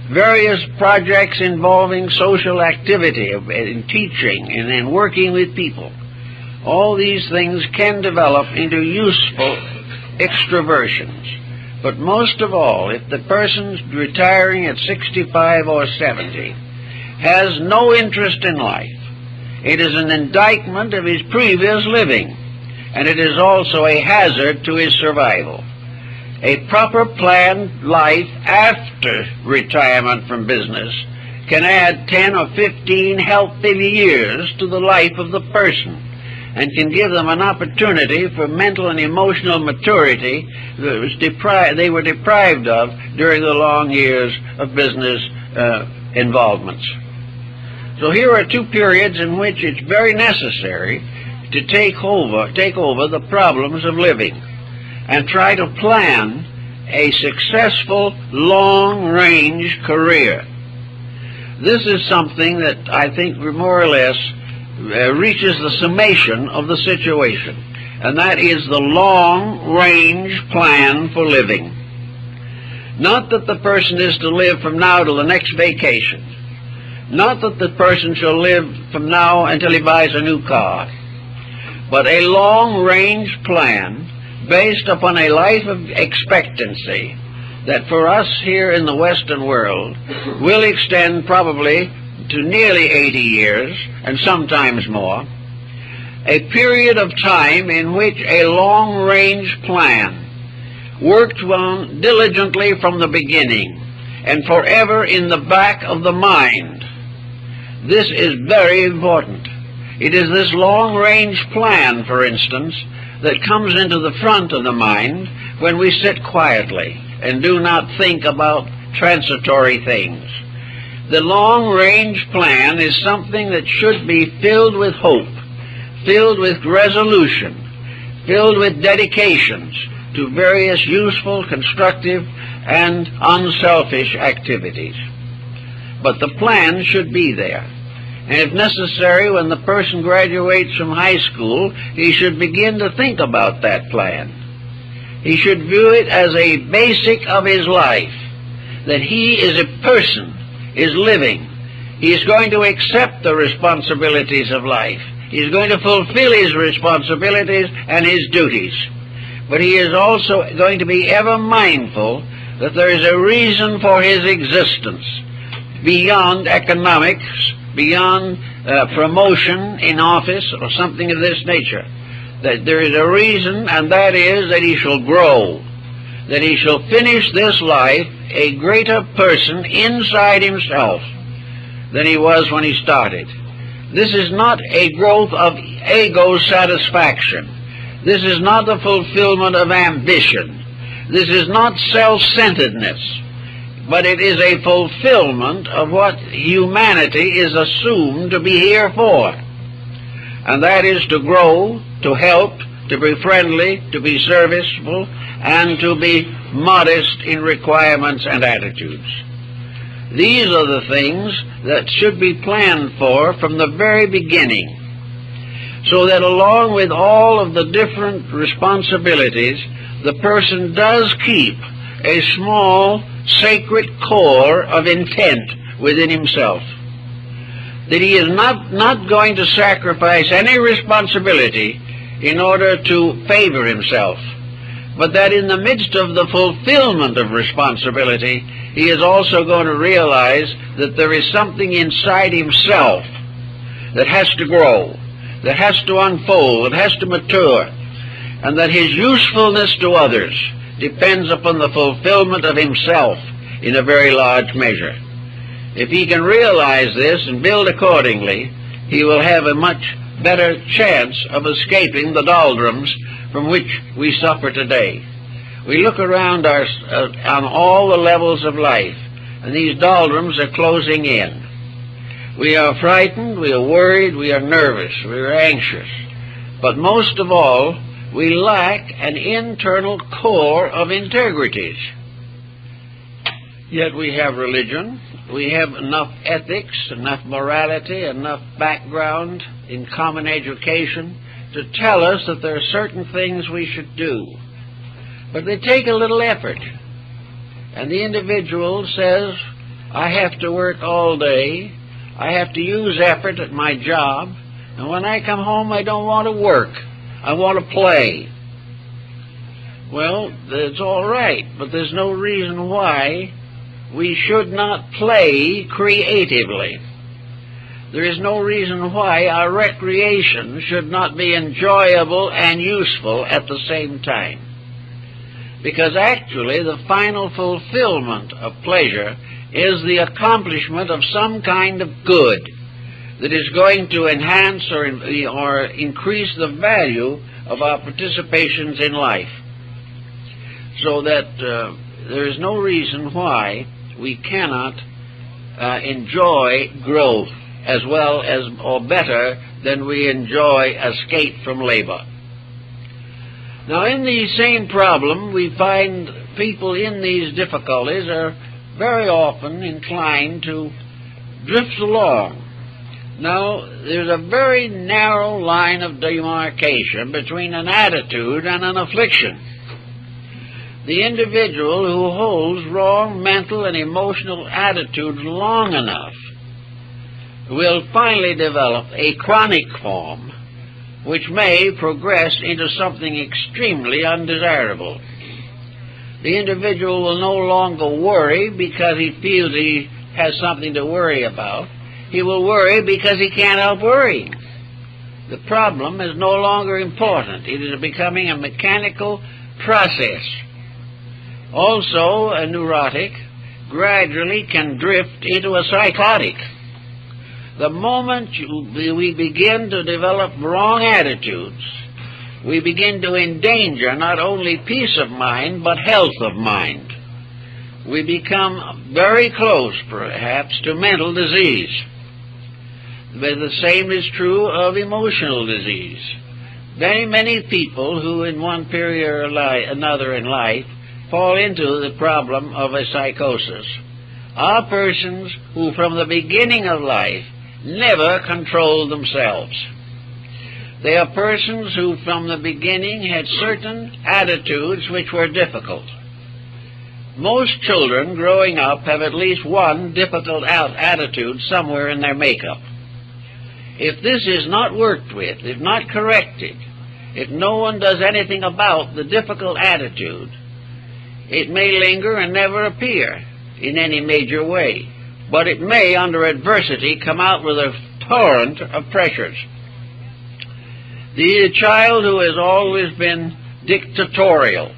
Various projects involving social activity, in teaching and in working with people, all these things can develop into useful extroversions. But most of all, if the person's retiring at 65 or 70 has no interest in life, it is an indictment of his previous living, and it is also a hazard to his survival. A proper planned life after retirement from business can add 10 or 15 healthy years to the life of the person, and can give them an opportunity for mental and emotional maturity that they were deprived of during the long years of business involvements. So here are two periods in which it's very necessary to take over the problems of living and try to plan a successful long-range career. This is something that I think more or less reaches the summation of the situation, and that is the long-range plan for living. Not that the person is to live from now to the next vacation, not that the person shall live from now until he buys a new car, but a long-range plan based upon a life of expectancy that for us here in the Western world will extend probably to nearly 80 years, and sometimes more, a period of time in which a long-range plan, worked on diligently from the beginning and forever in the back of the mind. This is very important. It is this long-range plan, for instance, that comes into the front of the mind when we sit quietly and do not think about transitory things. The long-range plan is something that should be filled with hope, filled with resolution, filled with dedications to various useful, constructive, and unselfish activities. But the plan should be there. And if necessary, when the person graduates from high school, he should begin to think about that plan. He should view it as a basic of his life, that he is a person, is living. He is going to accept the responsibilities of life. He is going to fulfill his responsibilities and his duties. but he is also going to be ever mindful that there is a reason for his existence beyond economics, beyond promotion in office or something of this nature. That there is a reason, and that is that he shall grow, that he shall finish this life a greater person inside himself than he was when he started. This is not a growth of ego satisfaction. This is not the fulfillment of ambition. This is not self-centeredness, but it is a fulfillment of what humanity is assumed to be here for. And that is to grow, to help, to be friendly, to be serviceable, and to be modest in requirements and attitudes. These are the things that should be planned for from the very beginning, so that along with all of the different responsibilities, the person does keep a small, sacred core of intent within himself. That he is not going to sacrifice any responsibility in order to favor himself, but that in the midst of the fulfillment of responsibility, he is also going to realize that there is something inside himself that has to grow, that has to unfold, that has to mature, and that his usefulness to others depends upon the fulfillment of himself in a very large measure. If he can realize this and build accordingly, he will have a much better chance of escaping the doldrums from which we suffer today. We look around on all the levels of life, and these doldrums are closing in. We are frightened, we are worried, we are nervous, we are anxious. But most of all, we lack an internal core of integrities. Yet we have religion, we have enough ethics, enough morality, enough background in common education to tell us that there are certain things we should do. But they take a little effort. And the individual says, I have to work all day, I have to use effort at my job, and when I come home I don't want to work, I want to play. Well, that's all right, but there's no reason why we should not play creatively. There is no reason why our recreation should not be enjoyable and useful at the same time. Because actually the final fulfillment of pleasure is the accomplishment of some kind of good that is going to enhance or increase the value of our participations in life. So that there is no reason why we cannot enjoy growth as well as or better than we enjoy escape from labor. Now, in the same problem, we find people in these difficulties are very often inclined to drift along. Now, there's a very narrow line of demarcation between an attitude and an affliction. The individual who holds wrong mental and emotional attitudes long enough will finally develop a chronic form which may progress into something extremely undesirable. The individual will no longer worry because he feels he has something to worry about. He will worry because he can't help worrying. The problem is no longer important. It is becoming a mechanical process. Also, a neurotic gradually can drift into a psychotic. The moment we begin to develop wrong attitudes, we begin to endanger not only peace of mind, but health of mind. We become very close, perhaps, to mental disease. But the same is true of emotional disease. Very many people who in one period or another in life fall into the problem of a psychosis are persons who from the beginning of life never controlled themselves. They are persons who from the beginning had certain attitudes which were difficult. Most children growing up have at least one difficult attitude somewhere in their makeup. If this is not worked with, if not corrected, if no one does anything about the difficult attitude, it may linger and never appear in any major way, but it may, under adversity, come out with a torrent of pressures. The child who has always been dictatorial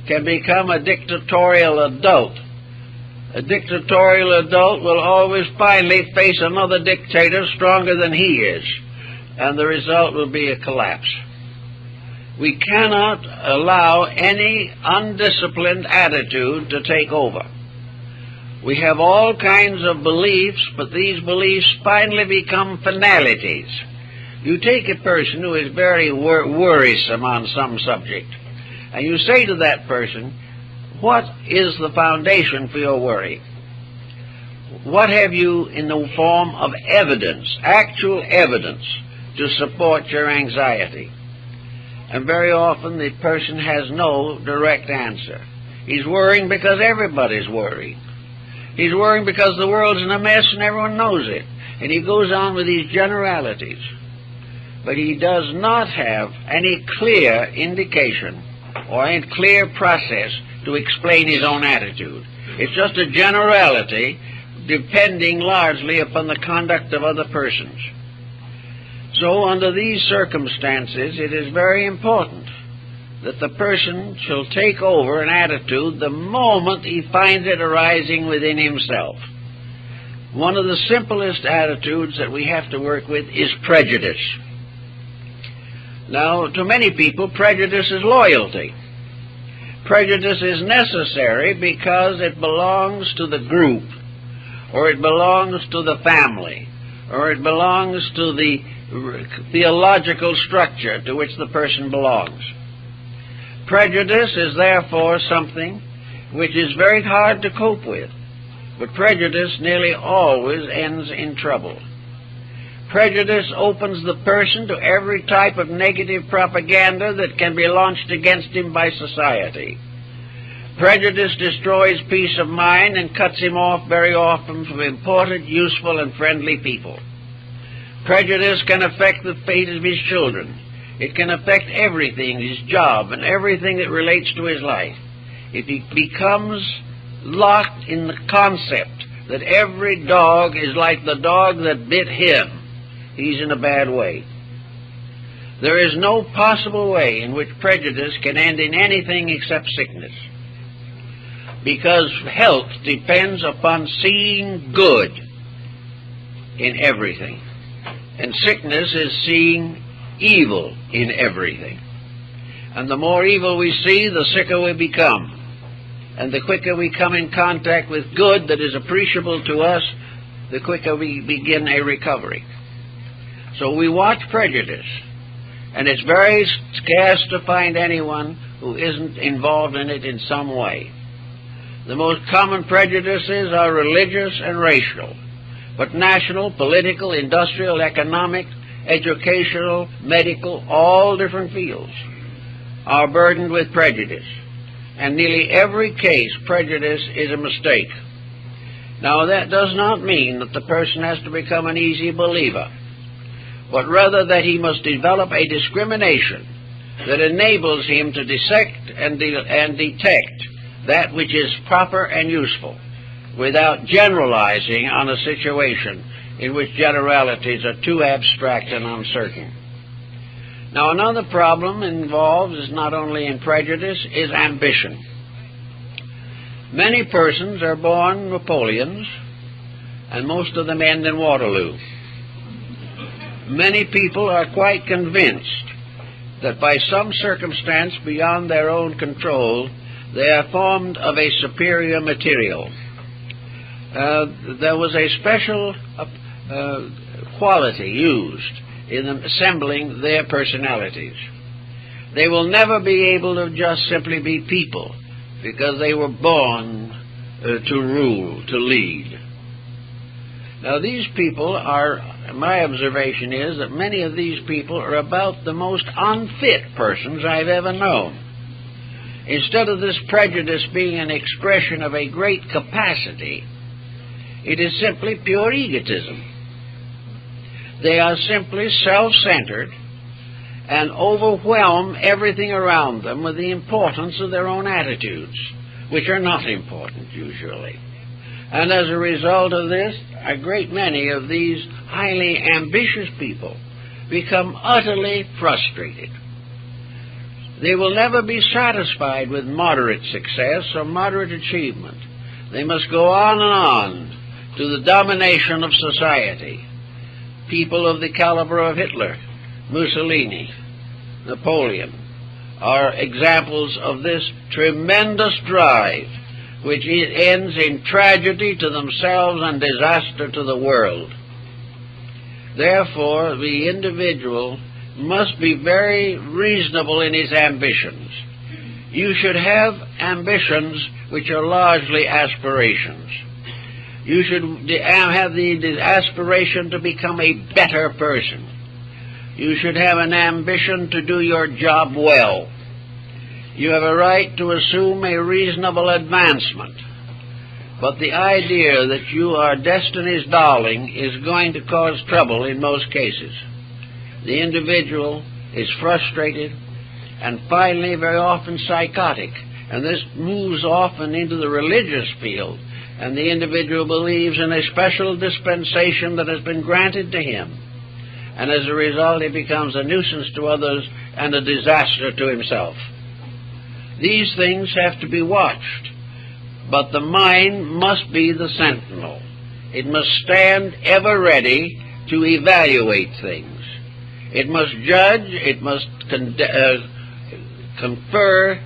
can become a dictatorial adult. A dictatorial adult will always finally face another dictator stronger than he is, and the result will be a collapse. We cannot allow any undisciplined attitude to take over. We have all kinds of beliefs, but these beliefs finally become finalities. You take a person who is very worrisome on some subject, and you say to that person, what is the foundation for your worry? What have you in the form of evidence, actual evidence, to support your anxiety? And very often the person has no direct answer. He's worrying because everybody's worried. He's worrying because the world's in a mess and everyone knows it. And he goes on with these generalities. But he does not have any clear indication or any clear process to explain his own attitude. It's just a generality depending largely upon the conduct of other persons. So under these circumstances, it is very important that the person shall take over an attitude the moment he finds it arising within himself. One of the simplest attitudes that we have to work with is prejudice. Now, to many people, prejudice is loyalty. Prejudice is necessary because it belongs to the group, or it belongs to the family, or it belongs to the theological structure to which the person belongs. Prejudice is therefore something which is very hard to cope with, but prejudice nearly always ends in trouble. Prejudice opens the person to every type of negative propaganda that can be launched against him by society. Prejudice destroys peace of mind and cuts him off very often from important, useful, and friendly people. Prejudice can affect the fate of his children. It can affect everything, his job, and everything that relates to his life. If he becomes locked in the concept that every dog is like the dog that bit him, he's in a bad way. There is no possible way in which prejudice can end in anything except sickness, because health depends upon seeing good in everything, and sickness is seeing evil in everything. And the more evil we see, the sicker we become. And the quicker we come in contact with good that is appreciable to us, the quicker we begin a recovery. So we watch prejudice, and it's very scarce to find anyone who isn't involved in it in some way. The most common prejudices are religious and racial, but national, political, industrial, economic, educational, medical, all different fields are burdened with prejudice. And nearly every case, prejudice is a mistake. Now, that does not mean that the person has to become an easy believer, but rather that he must develop a discrimination that enables him to dissect and detect that which is proper and useful, without generalizing on a situation in which generalities are too abstract and uncertain. Now, another problem involved is not only in prejudice, is ambition. Many persons are born Napoleons, and most of them end in Waterloo. Many people are quite convinced that by some circumstance beyond their own control, they are formed of a superior material. There was a special quality used in assembling their personalities. They will never be able to just simply be people, because they were born to rule, to lead. Now, these people are, my observation is that many of these people are about the most unfit persons I've ever known. Instead of this prejudice being an expression of a great capacity, it is simply pure egotism. They are simply self-centered, and overwhelm everything around them with the importance of their own attitudes, which are not important usually. And as a result of this, a great many of these highly ambitious people become utterly frustrated. They will never be satisfied with moderate success or moderate achievement. They must go on and on to the domination of society. People of the caliber of Hitler, Mussolini, Napoleon are examples of this tremendous drive, which ends in tragedy to themselves and disaster to the world. Therefore, the individual must be very reasonable in his ambitions. You should have ambitions which are largely aspirations. You should have the aspiration to become a better person. You should have an ambition to do your job well. You have a right to assume a reasonable advancement. But the idea that you are destiny's darling is going to cause trouble in most cases. The individual is frustrated and finally very often psychotic, and this moves often into the religious field, and the individual believes in a special dispensation that has been granted to him, and as a result he becomes a nuisance to others and a disaster to himself. These things have to be watched, but the mind must be the sentinel. It must stand ever ready to evaluate things. It must judge, it must confer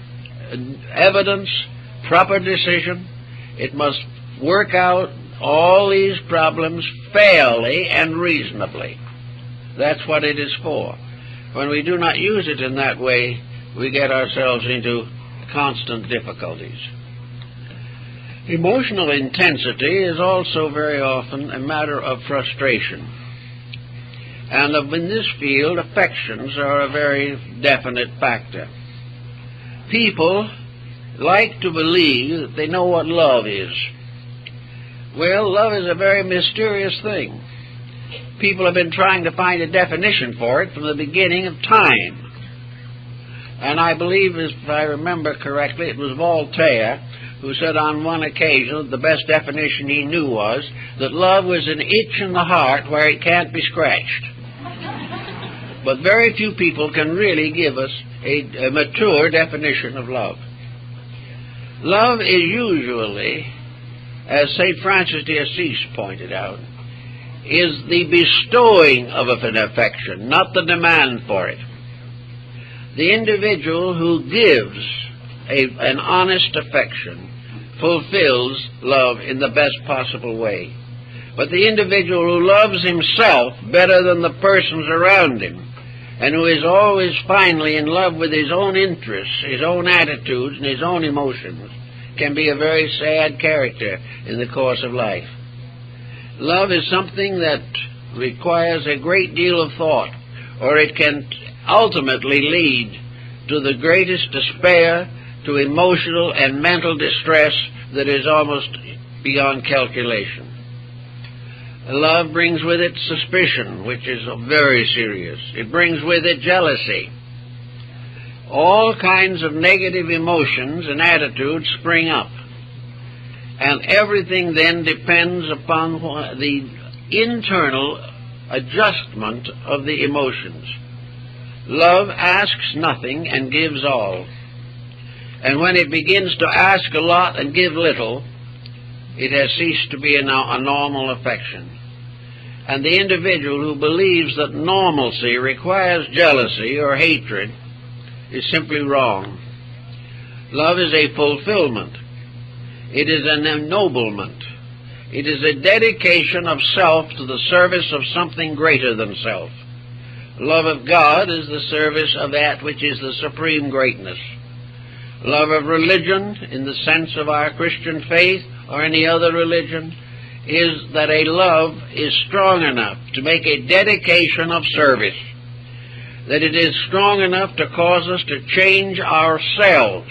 evidence, proper decision. It must work out all these problems fairly and reasonably. That's what it is for. When we do not use it in that way, we get ourselves into constant difficulties. Emotional intensity is also very often a matter of frustration. And in this field, affections are a very definite factor. People like to believe that they know what love is. Well, love is a very mysterious thing. People have been trying to find a definition for it from the beginning of time. And I believe, if I remember correctly, it was Voltaire who said on one occasion that the best definition he knew was that love was an itch in the heart where it can't be scratched. But very few people can really give us a mature definition of love. Love is usually, as St. Francis de Assisi pointed out, is the bestowing of an affection, not the demand for it. The individual who gives an honest affection fulfills love in the best possible way. But the individual who loves himself better than the persons around him, and who is always finally in love with his own interests, his own attitudes, and his own emotions, can be a very sad character in the course of life. Love is something that requires a great deal of thought, or it can ultimately lead to the greatest despair, to emotional and mental distress that is almost beyond calculation. Love brings with it suspicion, which is very serious. It brings with it jealousy. All kinds of negative emotions and attitudes spring up. And everything then depends upon the internal adjustment of the emotions. Love asks nothing and gives all. And when it begins to ask a lot and give little, it has ceased to be a normal affection. And the individual who believes that normalcy requires jealousy or hatred is simply wrong. Love is a fulfillment. It is an ennoblement. It is a dedication of self to the service of something greater than self. Love of God is the service of that which is the supreme greatness. Love of religion, in the sense of our Christian faith or any other religion, is that a love is strong enough to make a dedication of service, that it is strong enough to cause us to change ourselves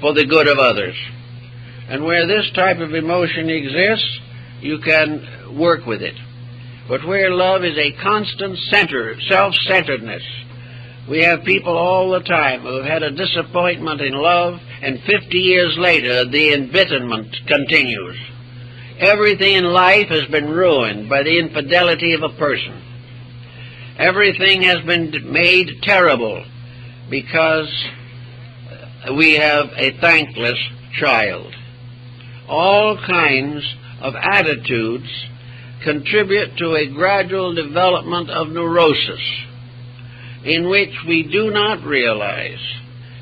for the good of others. And where this type of emotion exists, you can work with it. But where love is a constant self-centeredness, We have people all the time who have had a disappointment in love, and 50 years later the embitterment continues. Everything in life has been ruined by the infidelity of a person. Everything has been made terrible because we have a thankless child. All kinds of attitudes contribute to a gradual development of neurosis, in which we do not realize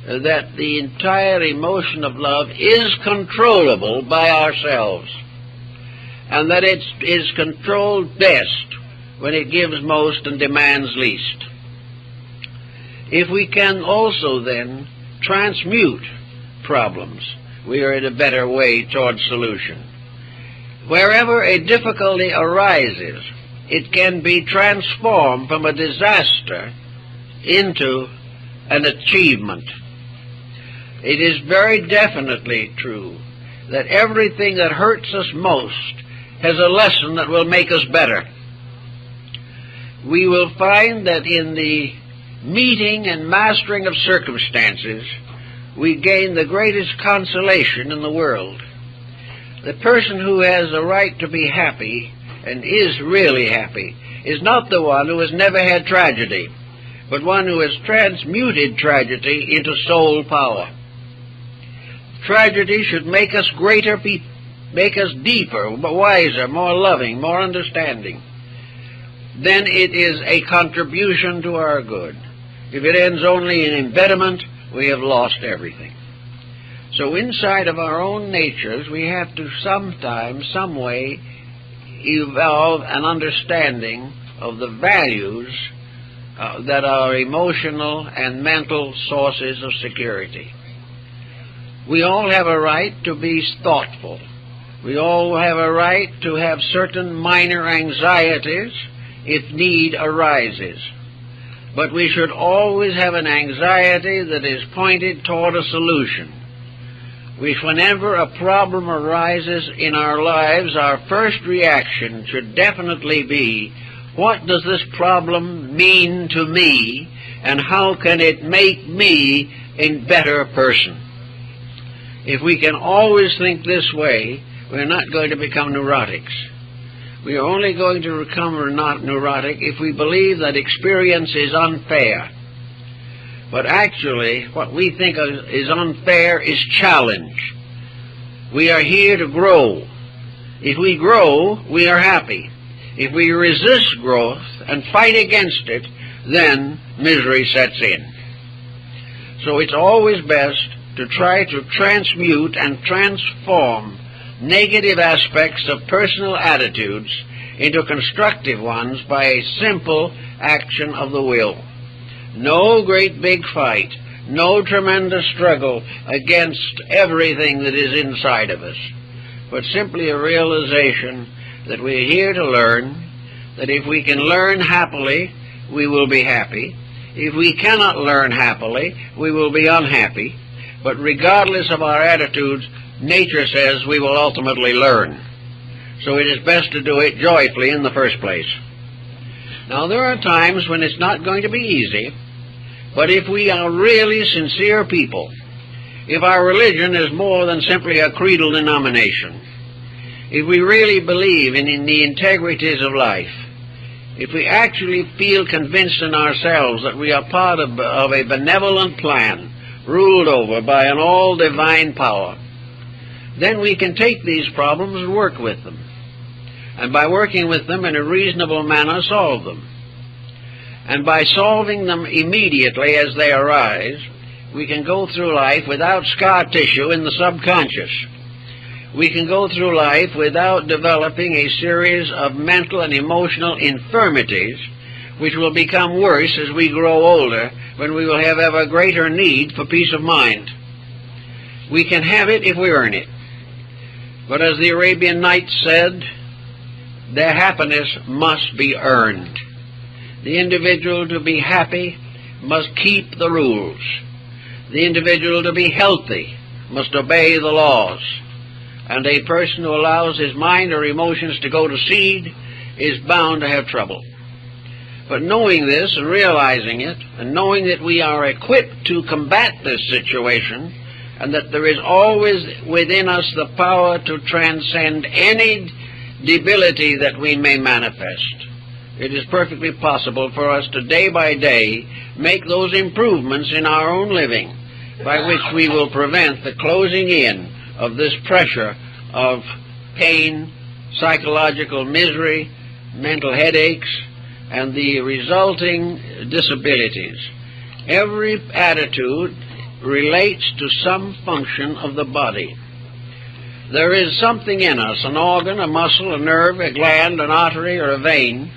that the entire emotion of love is controllable by ourselves, and that it is controlled best when it gives most and demands least. If we can also then transmute problems, we are in a better way towards solution. Wherever a difficulty arises, it can be transformed from a disaster into an achievement. It is very definitely true that everything that hurts us most has a lesson that will make us better. We will find that in the meeting and mastering of circumstances, we gain the greatest consolation in the world. The person who has a right to be happy, and is really happy, is not the one who has never had tragedy, but one who has transmuted tragedy into soul power. Tragedy should make us greater people, make us deeper, wiser, more loving, more understanding. Then it is a contribution to our good. If it ends only in embitterment, we have lost everything. So inside of our own natures, we have to sometime, some way, evolve an understanding of the values that are emotional and mental sources of security. We all have a right to be thoughtful. We all have a right to have certain minor anxieties if need arises. But we should always have an anxiety that is pointed toward a solution. Whenever a problem arises in our lives, our first reaction should definitely be, what does this problem mean to me, and how can it make me a better person? If we can always think this way, we're not going to become neurotics. We are only going to become not neurotic if we believe that experience is unfair. But actually, what we think is unfair is challenge. We are here to grow. If we grow, we are happy. If we resist growth and fight against it, then misery sets in. So it's always best to try to transmute and transform negative aspects of personal attitudes into constructive ones by a simple action of the will. No great big fight, no tremendous struggle against everything that is inside of us, but simply a realization that we're here to learn, that if we can learn happily, we will be happy. If we cannot learn happily, we will be unhappy. But regardless of our attitudes, nature says we will ultimately learn. So it is best to do it joyfully in the first place. Now, there are times when it's not going to be easy, but if we are really sincere people, if our religion is more than simply a creedal denomination, if we really believe in the integrities of life, if we actually feel convinced in ourselves that we are part of a benevolent plan ruled over by an all-divine power, then we can take these problems and work with them. And by working with them in a reasonable manner, solve them. And by solving them immediately as they arise, we can go through life without scar tissue in the subconscious. We can go through life without developing a series of mental and emotional infirmities which will become worse as we grow older, when we will have ever greater need for peace of mind. We can have it if we earn it. But as the Arabian Nights said, their happiness must be earned. The individual to be happy must keep the rules. The individual to be healthy must obey the laws. And a person who allows his mind or emotions to go to seed is bound to have trouble. But knowing this and realizing it, and knowing that we are equipped to combat this situation, and that there is always within us the power to transcend any debility that we may manifest, it is perfectly possible for us to day by day make those improvements in our own living by which we will prevent the closing in of this pressure of pain, psychological misery, mental headaches, and the resulting disabilities. Every attitude relates to some function of the body. There is something in us, an organ, a muscle, a nerve, a gland, an artery, or a vein,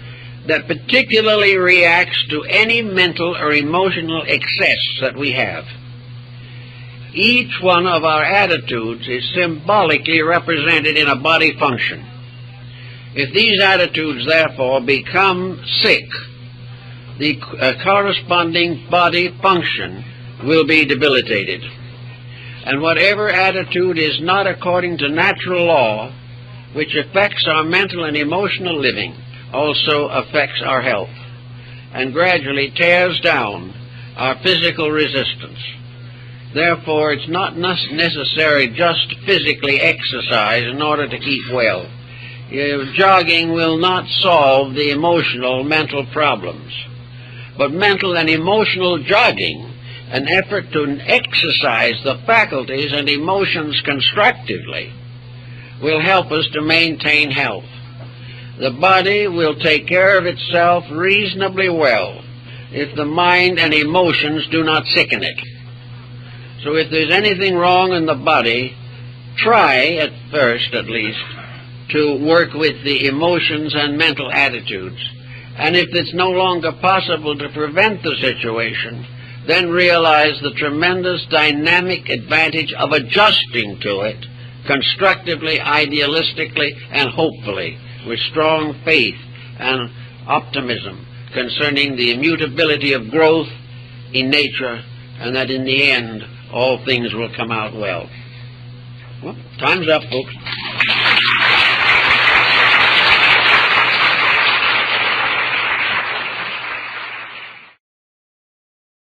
that particularly reacts to any mental or emotional excess that we have. Each one of our attitudes is symbolically represented in a body function. If these attitudes, therefore, become sick, the corresponding body function will be debilitated. And whatever attitude is not according to natural law, which affects our mental and emotional living, also affects our health, and gradually tears down our physical resistance. Therefore, it's not necessary just to physically exercise in order to keep well. Jogging will not solve the emotional, mental problems. But mental and emotional jogging, an effort to exercise the faculties and emotions constructively, will help us to maintain health. The body will take care of itself reasonably well if the mind and emotions do not sicken it. So if there's anything wrong in the body, try, at first at least, to work with the emotions and mental attitudes. And if it's no longer possible to prevent the situation, then realize the tremendous dynamic advantage of adjusting to it constructively, idealistically, and hopefully, with strong faith and optimism concerning the immutability of growth in nature, and that in the end all things will come out well. Well, time's up, folks.